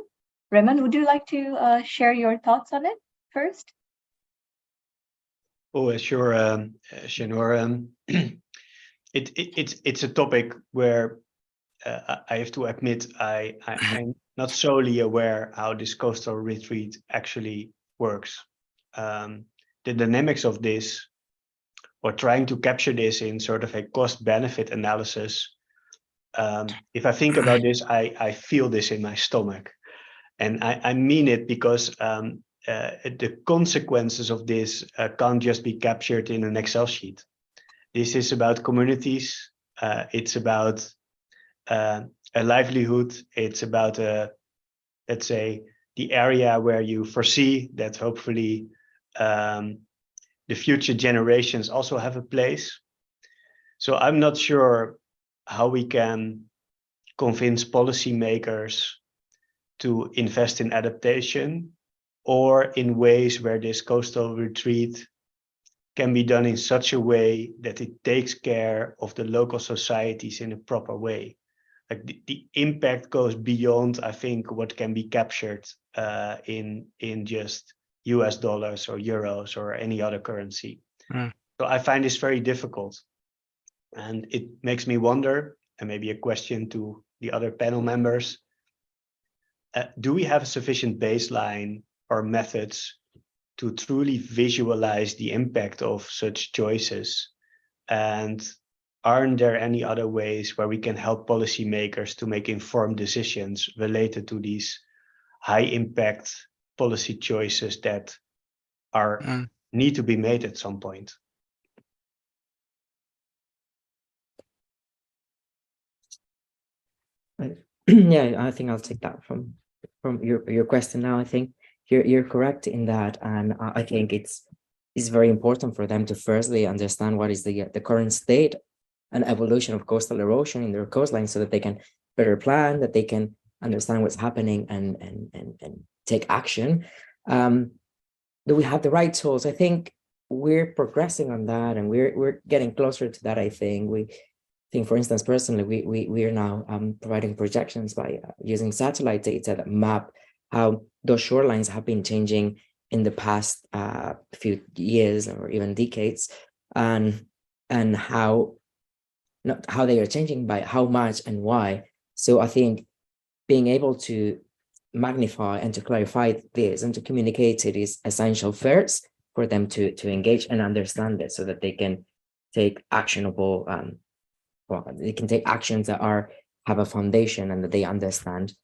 Raymond, would you like to share your thoughts on it first? Oh, sure, Shanor. It's a topic where I have to admit I'm not solely aware how this coastal retreat actually works. The dynamics of this, or trying to capture this in sort of a cost-benefit analysis, if I think about this, I feel this in my stomach. And I mean it because the consequences of this can't just be captured in an Excel sheet. This is about communities. It's about a livelihood. It's about, let's say, the area where you foresee that hopefully the future generations also have a place. So I'm not sure how we can convince policymakers to invest in adaptation, or in ways where this coastal retreat can be done in such a way that it takes care of the local societies in a proper way. Like the impact goes beyond, I think, what can be captured in just US dollars or euros or any other currency. So I find this very difficult. And it makes me wonder, and maybe a question to the other panel members, do we have a sufficient baseline or methods to truly visualize the impact of such choices? And aren't there any other ways where we can help policymakers to make informed decisions related to these high impact policy choices that are need to be made at some point? Yeah, I think I'll take that from your question now. I think you're correct in that, and I think it's very important for them to firstly understand what is the current state and evolution of coastal erosion in their coastline, so that they can better plan, that they can understand what's happening and take action. Do we have the right tools? I think we're progressing on that, and we're getting closer to that. I think, for instance, personally, we are now providing projections by using satellite data that map how those shorelines have been changing in the past few years or even decades, and how they are changing, by how much and why. So I think being able to magnify and to clarify this and to communicate it is essential first for them to engage and understand it, so that they can take actionable they can take actions that have a foundation and that they understand.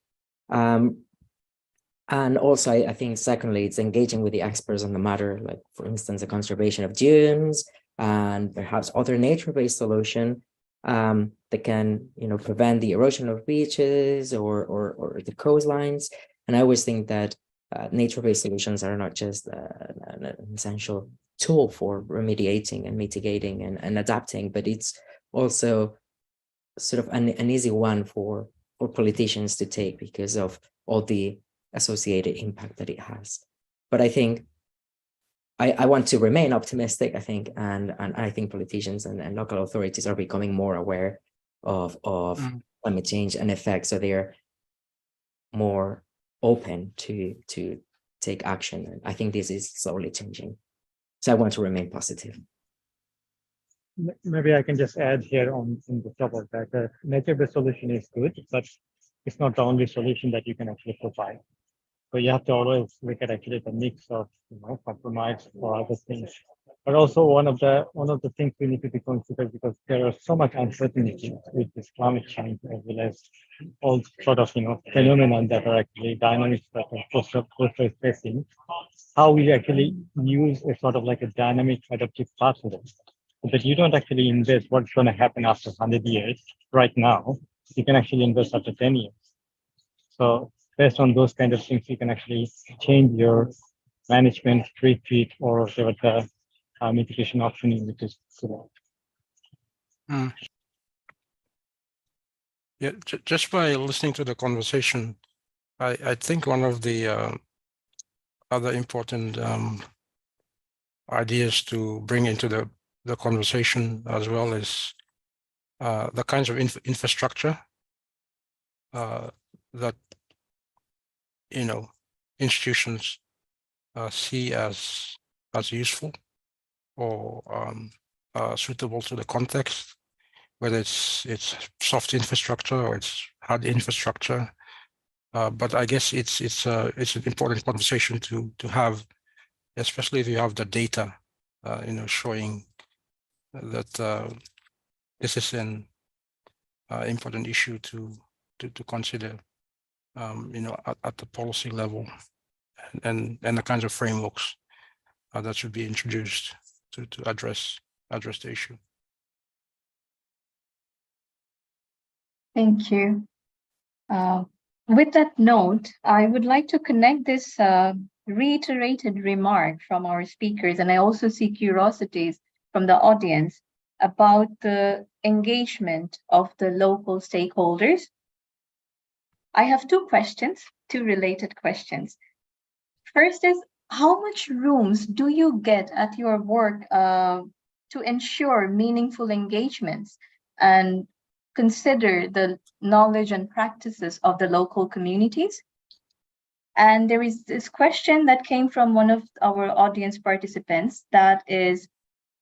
And also, I think, secondly, it's engaging with the experts on the matter, like, for instance, the conservation of dunes and perhaps other nature-based solution that can, prevent the erosion of beaches or the coastlines. And I always think that nature-based solutions are not just an essential tool for remediating and mitigating and adapting, but it's also sort of an easy one for politicians to take because of all the associated impact that it has. But I think I want to remain optimistic, I think, and I think politicians and local authorities are becoming more aware of climate change and effects, so they're more open to take action. And I think this is slowly changing. So I want to remain positive. Maybe I can just add here on the top of that. The nature-based solution is good, but it's not the only solution that you can actually provide. So you have to always look at actually the mix of compromise or other things. But also one of the things we need to be considered, because there are so much uncertainty with this climate change, as well as all sort of phenomena that are actually dynamics that are coastal is facing. How we actually use a sort of like a dynamic adaptive pathway, but you don't actually invest what's going to happen after 100 years right now. you can actually invest after 10 years. So based on those kind of things, you can actually change your management retreat or whatever the mitigation option which is selected. Yeah, just by listening to the conversation, I think one of the other important ideas to bring into the conversation as well is the kinds of infrastructure that institutions see as useful or suitable to the context, whether it's soft infrastructure or it's hard infrastructure. But I guess it's an important conversation to have, especially if you have the data, showing that this is an important issue to consider, at the policy level, and the kinds of frameworks that should be introduced to address the issue. Thank you. With that note, I would like to connect this reiterated remark from our speakers, and I also see curiosities from the audience about the engagement of the local stakeholders. I have two related questions. First is, how much rooms do you get at your work to ensure meaningful engagements and consider the knowledge and practices of the local communities? And there is this question that came from one of our audience participants, that is,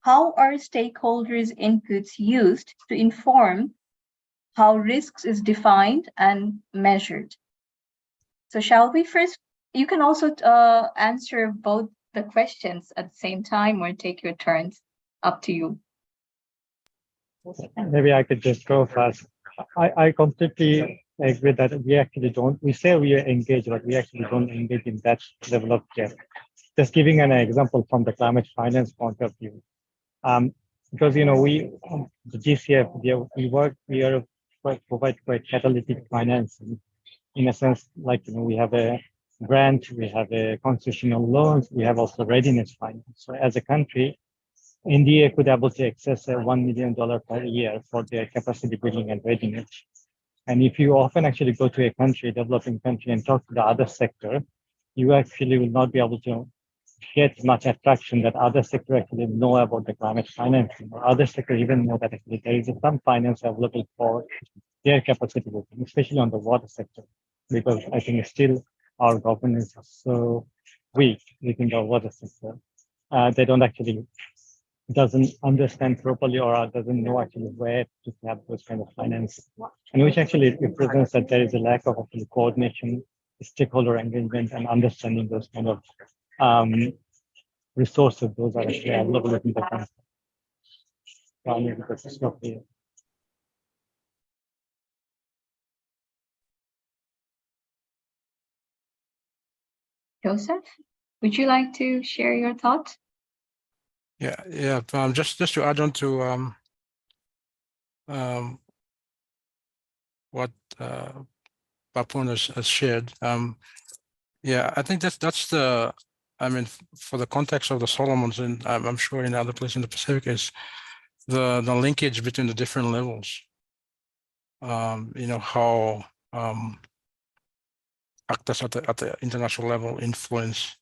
how are stakeholders' inputs used to inform how risks is defined and measured? So shall we first, you can also answer both the questions at the same time or take your turns, up to you. Maybe I could just go first. I completely agree that we say we are engaged, but we actually don't engage in that level of depth. Just giving an example from the climate finance point of view. Because, the GCF, we provide quite catalytic financing, in a sense, like, we have a grant, we have a concessional loans, we have also readiness finance. So as a country, India could able to access $1 million per year for their capacity building and readiness. And if you often actually go to a country, developing country, and talk to the other sector, you actually will not be able to get much attraction that other sector actually know about the climate financing, or other sector even know that actually there is some finance available for their capacity building, especially on the water sector, because I think still our governance is so weak within the water sector. They don't actually doesn't understand properly or doesn't know actually where to have those kind of finance, and which actually represents that there is a lack of actually coordination, stakeholder engagement, and understanding those kind of resources. Those are actually available in the country. Joseph, would you like to share your thoughts? Yeah. Just to add on to what Papun has shared. Yeah, I think that's the. I mean, for the context of the Solomons, and I'm sure in other places in the Pacific, is the linkage between the different levels. How actors at the international level influence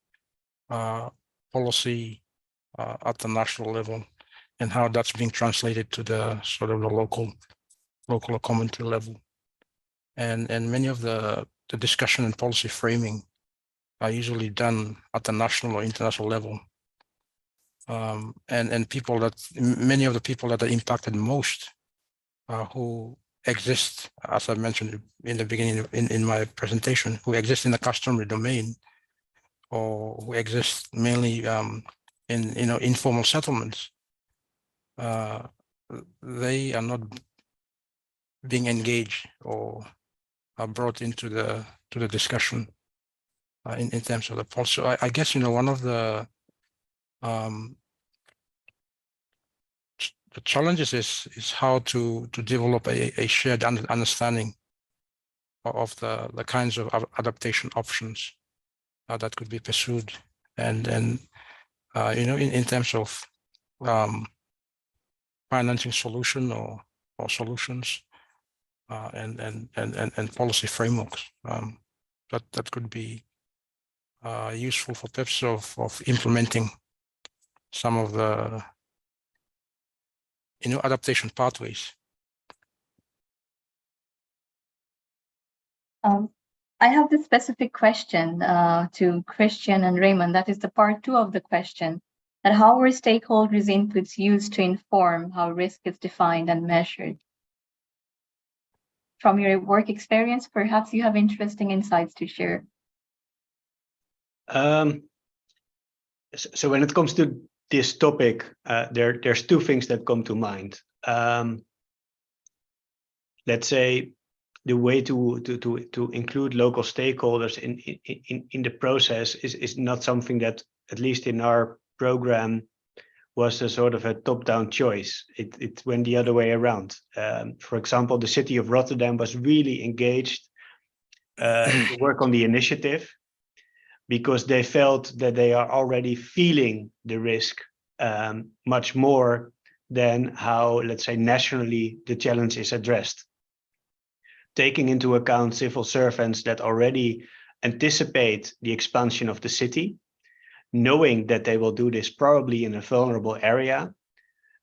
policy at the national level, and how that's being translated to the sort of the local or community level, and many of the discussion and policy framing are usually done at the national or international level, and many of the people that are impacted most, who exist, as I mentioned in the beginning in my presentation, who exist in the customary domain, or who exist mainly in informal settlements. They are not being engaged or are brought into the discussion in terms of the policy. So I guess one of the the challenges is how to develop a shared understanding of the kinds of adaptation options that could be pursued, and in terms of financing solution or solutions and policy frameworks that could be useful for purposes of implementing some of the adaptation pathways. I have this specific question to Christian and Raymond. That is the part 2 of the question, that how were stakeholders' inputs used to inform how risk is defined and measured? From your work experience, perhaps you have interesting insights to share. So when it comes to this topic, there's 2 things that come to mind. Let's say the way to include local stakeholders in the process is not something that, at least in our program, was a sort of a top-down choice. It went the other way around. For example, the city of Rotterdam was really engaged to work on the initiative because they felt that they are already feeling the risk much more than how, let's say, nationally the challenge is addressed. Taking into account civil servants that already anticipate the expansion of the city, knowing that they will do this probably in a vulnerable area,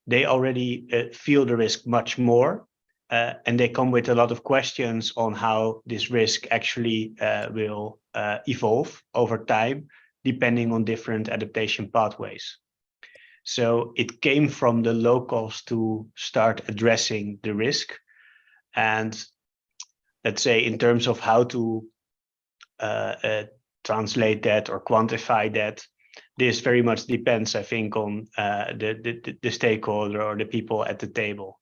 they already feel the risk much more, and they come with a lot of questions on how this risk actually will evolve over time, depending on different adaptation pathways. So it came from the locals to start addressing the risk. And let's say in terms of how to translate that or quantify that, this very much depends, I think, on the stakeholder or the people at the table.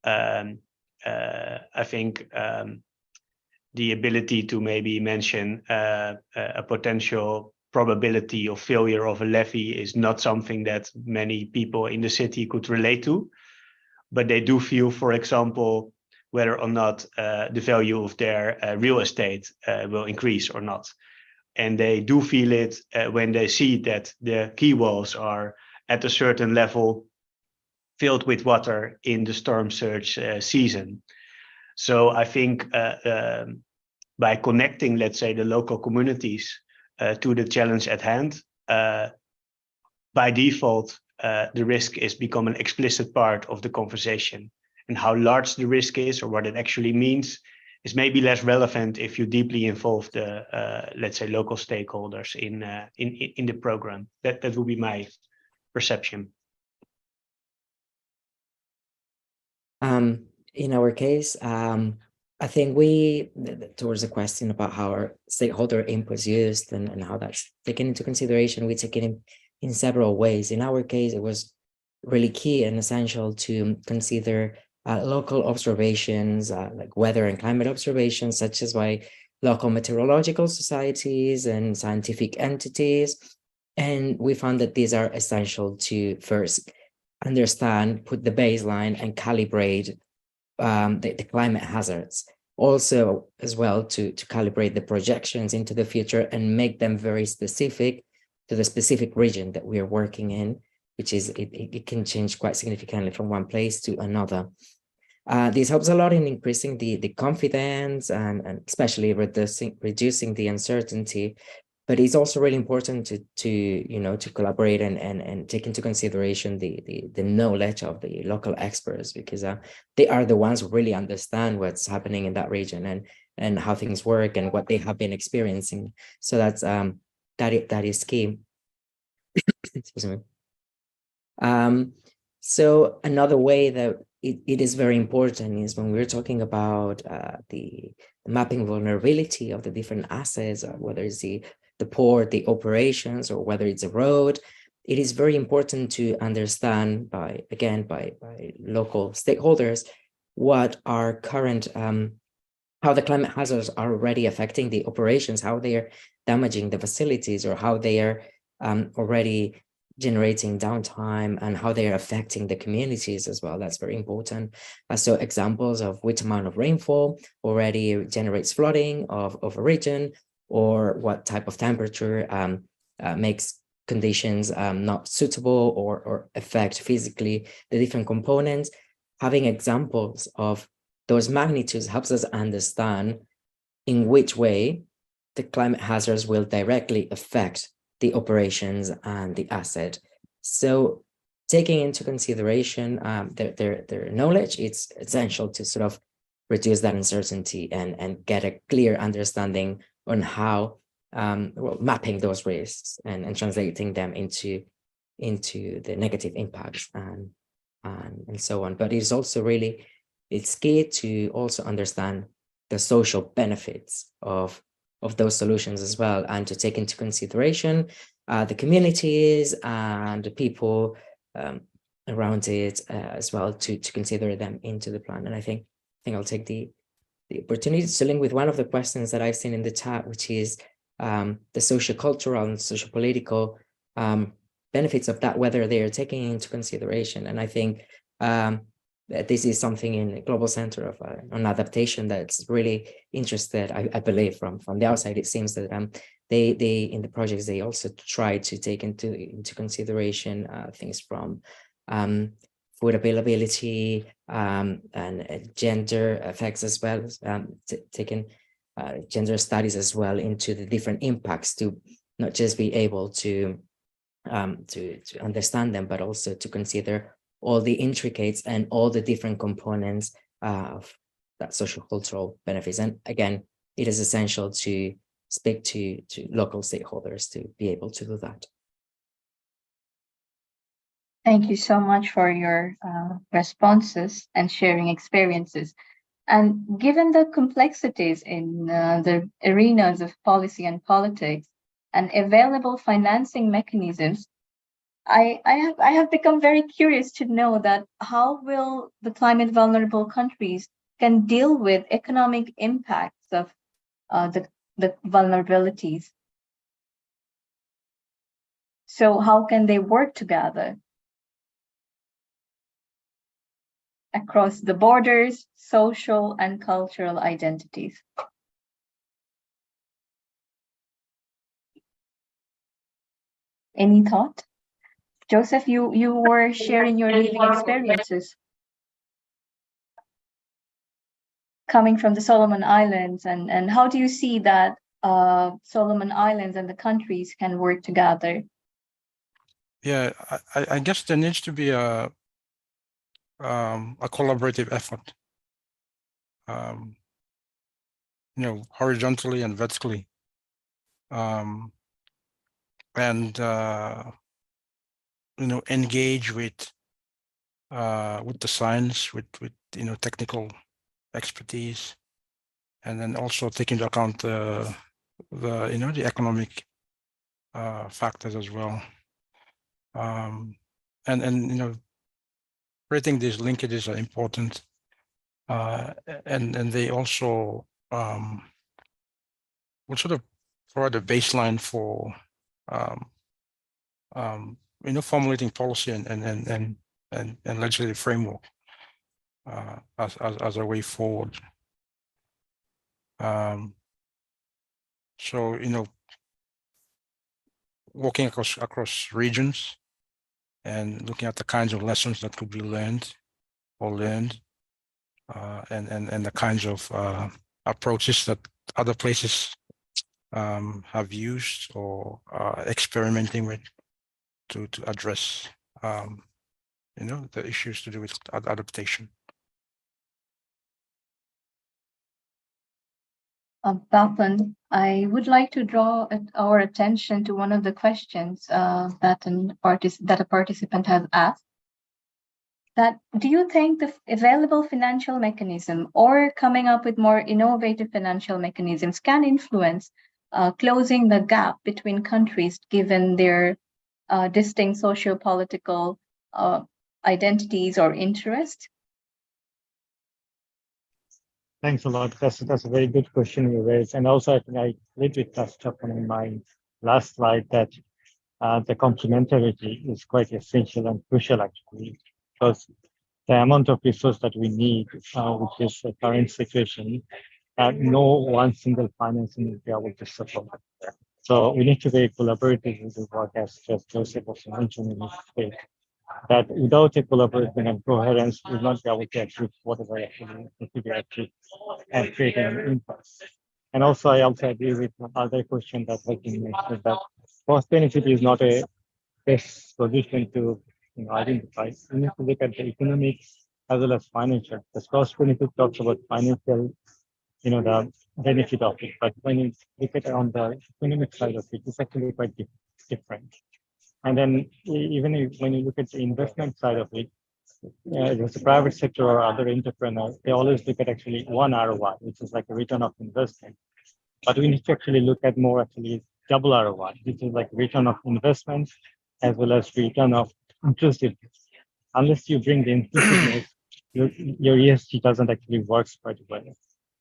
I think the ability to maybe mention a potential probability of failure of a levy is not something that many people in the city could relate to, but they do feel, for example, whether or not the value of their real estate will increase or not. And they do feel it when they see that the quay walls are at a certain level filled with water in the storm surge season. So I think by connecting, let's say, the local communities to the challenge at hand, by default, the risk is become an explicit part of the conversation. And how large the risk is or what it actually means is maybe less relevant if you deeply involve the, let's say, local stakeholders in the program. That would be my perception. In our case, I think towards the question about how our stakeholder input is used and how that's taken into consideration, we take it in several ways. In our case, it was really key and essential to consider local observations, like weather and climate observations, such as by local meteorological societies and scientific entities. And we found that these are essential to first understand, put the baseline and calibrate the climate hazards. Also, as well, to calibrate the projections into the future and make them very specific to the specific region that we are working in, which is, it can change quite significantly from one place to another. This helps a lot in increasing the confidence and especially reducing the uncertainty. But it's also really important to collaborate and take into consideration the knowledge of the local experts, because they are the ones who really understand what's happening in that region and how things work and what they have been experiencing. So that's that is key. Excuse me. So another way that it is very important is when we're talking about the mapping vulnerability of the different assets, whether it's the port, the operations, or whether it's a road. It is very important to understand by local stakeholders what are current, how the climate hazards are already affecting the operations, how they are damaging the facilities, or how they are already generating downtime and how they are affecting the communities as well. That's very important. So examples of which amount of rainfall already generates flooding of a region, or what type of temperature makes conditions not suitable or affect physically the different components. Having examples of those magnitudes helps us understand in which way the climate hazards will directly affect the operations and the asset. So taking into consideration their knowledge, it's essential to sort of reduce that uncertainty and get a clear understanding on how well, mapping those risks and translating them into the negative impacts and so on. But it's also really, it's key to also understand the social benefits of those solutions as well, and to take into consideration the communities and the people around it as well, to consider them into the plan. And I think I'll take the opportunity to link with one of the questions that I've seen in the chat, which is the socio-cultural and socio-political benefits of that, whether they are taking into consideration. And I think that this is something in the Global Center on Adaptation that's really interested. I believe from the outside, it seems that they in the projects, they also try to take into consideration things from food availability and gender effects as well, taking gender studies as well into the different impacts, to not just be able to understand them, but also to consider all the intricates and all the different components of that social cultural benefits. And again, it is essential to speak to local stakeholders to be able to do that. Thank you so much for your responses and sharing experiences. And given the complexities in the arenas of policy and politics and available financing mechanisms, I have become very curious to know that how will the climate vulnerable countries can deal with economic impacts of the vulnerabilities. So how can they work together across the borders, social and cultural identities? Any thought? Joseph, you were sharing your living experiences coming from the Solomon Islands, and how do you see that Solomon Islands and the countries can work together? Yeah, I guess there needs to be a collaborative effort, horizontally and vertically, and engage with the science, with technical expertise, and then also take into account the economic factors as well, and creating these linkages are important, and they also will sort of provide a baseline for formulating policy and legislative framework as a way forward. So working across regions and looking at the kinds of lessons that could be learned, and the kinds of approaches that other places have used or are experimenting with to address the issues to do with adaptation. Bapan, I would like to draw our attention to one of the questions that a participant has asked. That do you think the available financial mechanism or coming up with more innovative financial mechanisms can influence closing the gap between countries given their distinct socio-political identities or interests? Thanks a lot. That's a very good question you raised. And also, I think I a little bit touched upon in my last slide that the complementarity is quite essential and crucial actually, because the amount of resource that we need, which is the current situation, no one single financing will be able to support. So we need to be collaborative with the work, as Joseph was mentioned in his state, that without a collaboration and coherence, we will not be able to achieve whatever actually need to be achieved and create an impact. And also, I also agree with other question that has been mentioned, that cost benefit is not a best solution to identify. We need to look at the economics as well as financial. The cost benefit talks about financial, the benefit of it, but when you look at it on the economic side of it, it's actually quite different. And then even when you look at the investment side of it, there's a private sector or other entrepreneurs, they always look at actually one ROI, which is like a return of investment. But we need to actually look at more actually double ROI, which is like return of investment as well as return of inclusiveness. Unless you bring the inclusiveness, your ESG doesn't actually work quite well.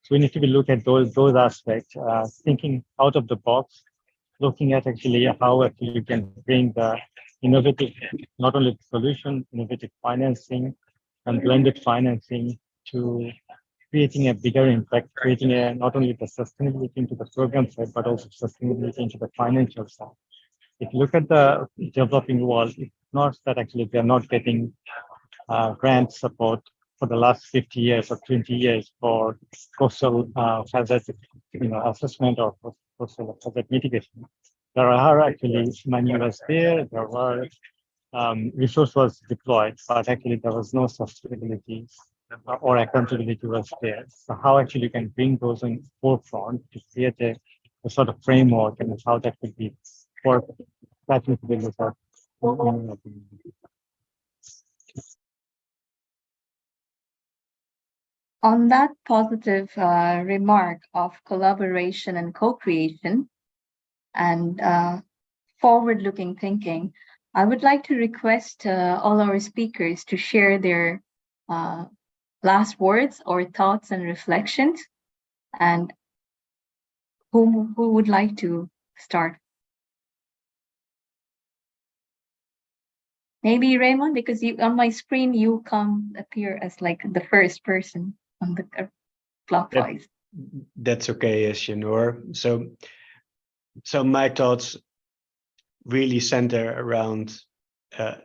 So we need to be look at those aspects, thinking out of the box, looking at actually how actually you can bring the innovative, not only solution, innovative financing and blended financing to creating a bigger impact, creating not only the sustainability into the program side, but also sustainability into the financial side. If you look at the developing world, it's not that actually they're not getting grant support for the last 50 years or 20 years for coastal hazard assessment or coastal hazard mitigation. There are actually manuals there were resource was deployed, but actually there was no sustainability or accountability was there. So how actually you can bring those in forefront to create a sort of framework and how that could be work that needs to be looked at. On that positive remark of collaboration and co-creation and forward-looking thinking, I would like to request all our speakers to share their last words or thoughts and reflections. And who would like to start? Maybe Raymond, because on my screen you appear as like the first person on the clockwise. That's okay, Shanur. So my thoughts really center around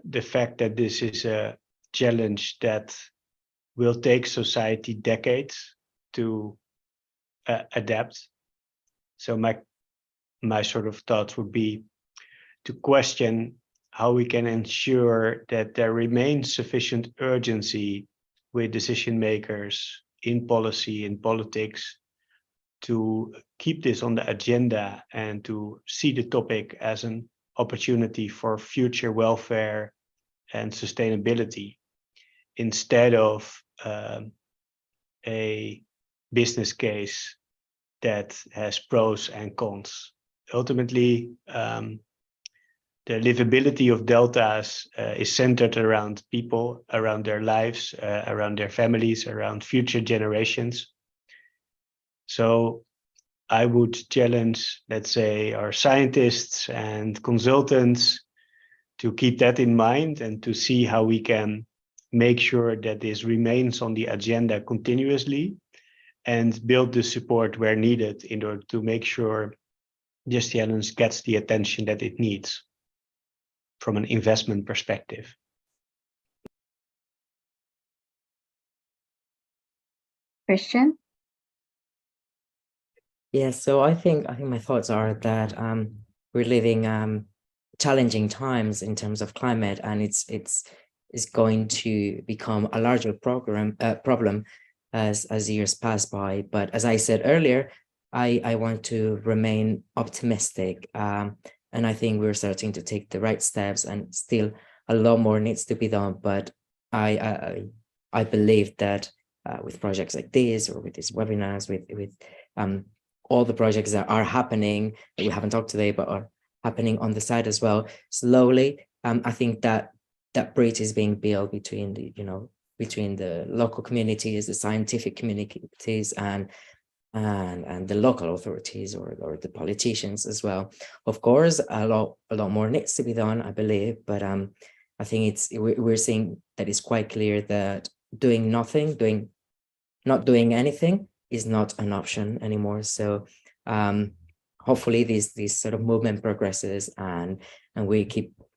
the fact that this is a challenge that will take society decades to adapt. So my sort of thoughts would be to question how we can ensure that there remains sufficient urgency with decision makers in policy, in politics, to keep this on the agenda and to see the topic as an opportunity for future welfare and sustainability, instead of a business case that has pros and cons. Ultimately, the livability of deltas is centered around people, around their lives, around their families, around future generations. So I would challenge, let's say, our scientists and consultants to keep that in mind and to see how we can make sure that this remains on the agenda continuously and build the support where needed in order to make sure this challenge gets the attention that it needs from an investment perspective. Christian? Yeah, so I think my thoughts are that we're living challenging times in terms of climate, and it's going to become a larger problem as years pass by. But as I said earlier, I want to remain optimistic, and I think we're starting to take the right steps, and still a lot more needs to be done. But I believe that with projects like this, or with these webinars, with all the projects that are happening that we haven't talked today, but are happening on the side as well, slowly, I think that bridge is being built between the local communities, the scientific communities, and and the local authorities or the politicians as well. Of course, a lot more needs to be done, I believe, but I think we're seeing that it's quite clear that doing nothing, not doing anything is not an option anymore. So hopefully this sort of movement progresses and we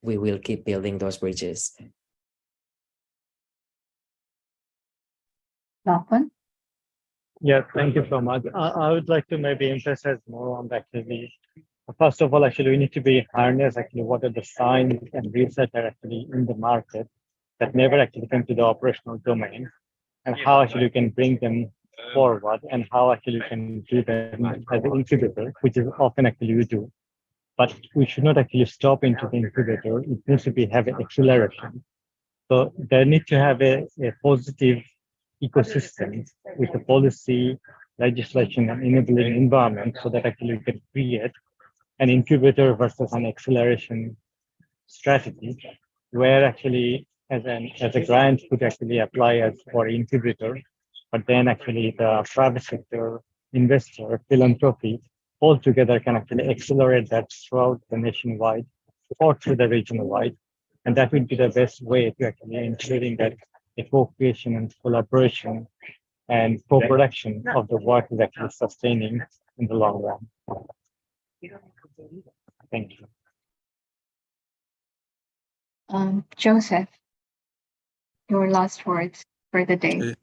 will keep building those bridges. Lachlan? Yeah, thank you so much. I would like to maybe emphasize more on actually. First of all, actually, we need to be harness actually what are the science and research are actually in the market that never actually come to the operational domain, and how actually you can bring them forward, and how actually you can do them as an incubator, which is often actually we do. But we should not actually stop into the incubator. It needs to be have an acceleration. So there need to have a positive ecosystem with the policy, legislation, and enabling environment so that actually you can create an incubator versus an acceleration strategy, where actually as a grant could actually apply as for incubator, but then actually the private sector, investor, philanthropy, all together can actually accelerate that throughout the nationwide or through the regional wide. And that would be the best way to actually ensuring that the co-creation and collaboration and co-production of the work is actually sustaining in the long run. Thank you. Joseph, your last words for the day.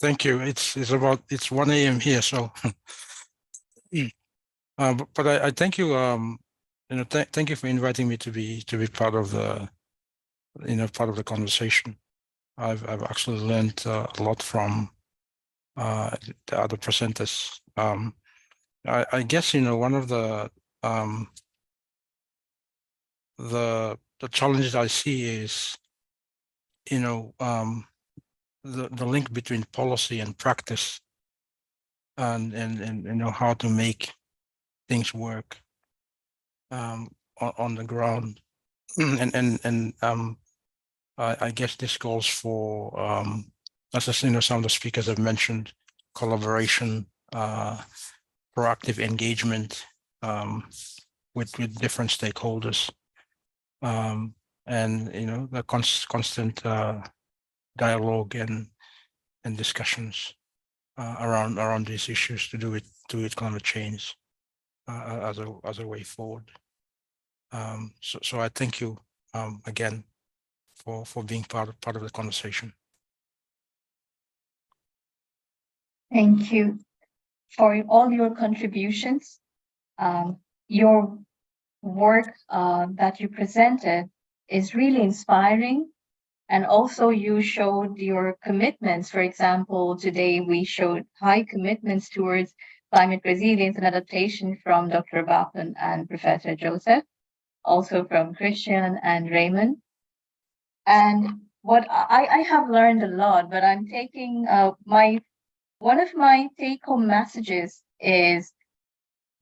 Thank you. It's 1 a.m. here, so but I thank you. Thank you for inviting me to be part of the part of the conversation. I've actually learned a lot from the other presenters. I guess one of the challenges I see is the link between policy and practice, and how to make things work on the ground, and I guess this calls for as some of the speakers have mentioned, collaboration, proactive engagement with different stakeholders, and the constant dialogue and discussions around these issues to do with climate change as a way forward. So I thank you again for being part of the conversation. Thank you for all your contributions. Your work that you presented is really inspiring. And also you showed your commitments. For example, today we showed high commitments towards climate resilience and adaptation from Dr. Bappen and Professor Joseph, also from Christian and Raymond. And what I have learned a lot, but I'm taking one of my take-home messages is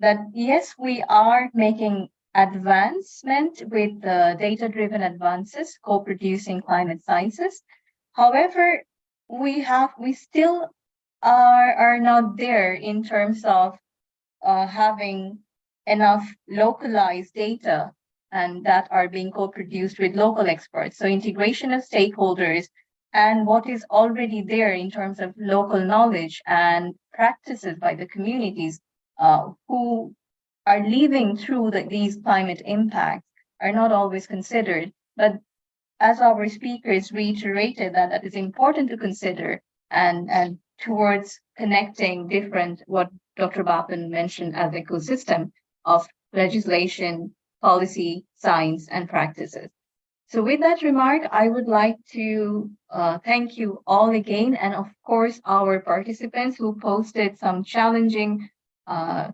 that yes, we are making advancement with the data-driven advances, co-producing climate sciences. However, we still are not there in terms of having enough localized data and that are being co-produced with local experts. So integration of stakeholders and what is already there in terms of local knowledge and practices by the communities who are living through these climate impacts are not always considered. But as our speakers reiterated, that is important to consider and towards connecting different, what Dr. Bappen mentioned as ecosystem of legislation, policy, science, and practices. So with that remark, I would like to thank you all again, and of course our participants who posted some challenging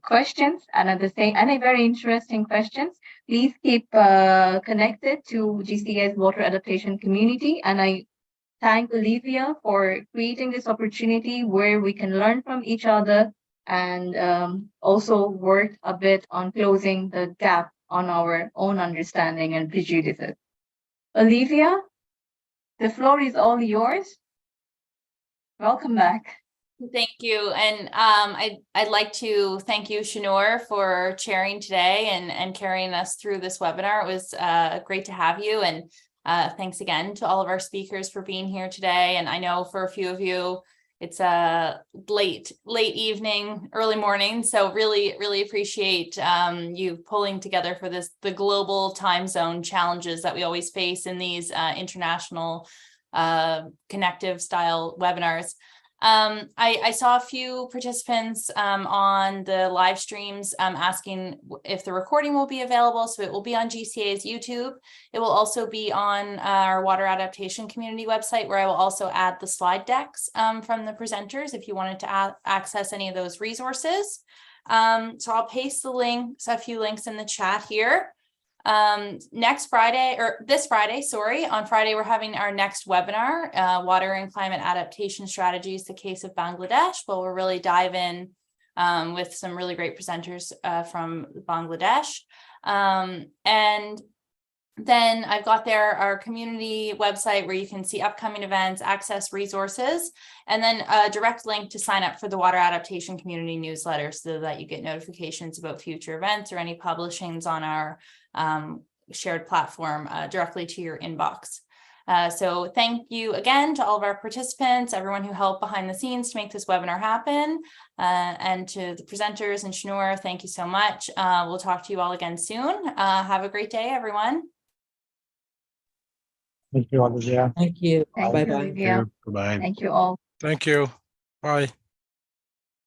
questions and a very interesting questions. Please keep connected to GCA's water adaptation community, and I thank Olivia for creating this opportunity where we can learn from each other and also work a bit on closing the gap on our own understanding and prejudices. Olivia, the floor is all yours. Welcome back. Thank you. And I'd like to thank you, Shanur, for chairing today and carrying us through this webinar. It was great to have you. And thanks again to all of our speakers for being here today. And I know for a few of you, it's a late evening, early morning. So really appreciate you pulling together for the global time zone challenges that we always face in these international connective style webinars. I saw a few participants on the live streams asking if the recording will be available. So it will be on GCA's YouTube. It will also be on our water adaptation community website, where I will also add the slide decks from the presenters if you wanted to access any of those resources. So I'll paste the links, a few links in the chat here. Next Friday, or this Friday, sorry, on Friday, we're having our next webinar, Water and Climate Adaptation Strategies, the Case of Bangladesh. Well, we'll really dive in with some really great presenters from Bangladesh. And then I've got there our community website where you can see upcoming events, access resources, and then a direct link to sign up for the Water Adaptation Community newsletter so that you get notifications about future events or any publishings on our shared platform directly to your inbox. So thank you again to all of our participants, everyone who helped behind the scenes to make this webinar happen, and to the presenters and Shanur, thank you so much. We'll talk to you all again soon. Have a great day, everyone. Thank you, Olivia. Thank you. Thank Bye you, bye. Olivia. Goodbye. Thank you all. Thank you. Bye.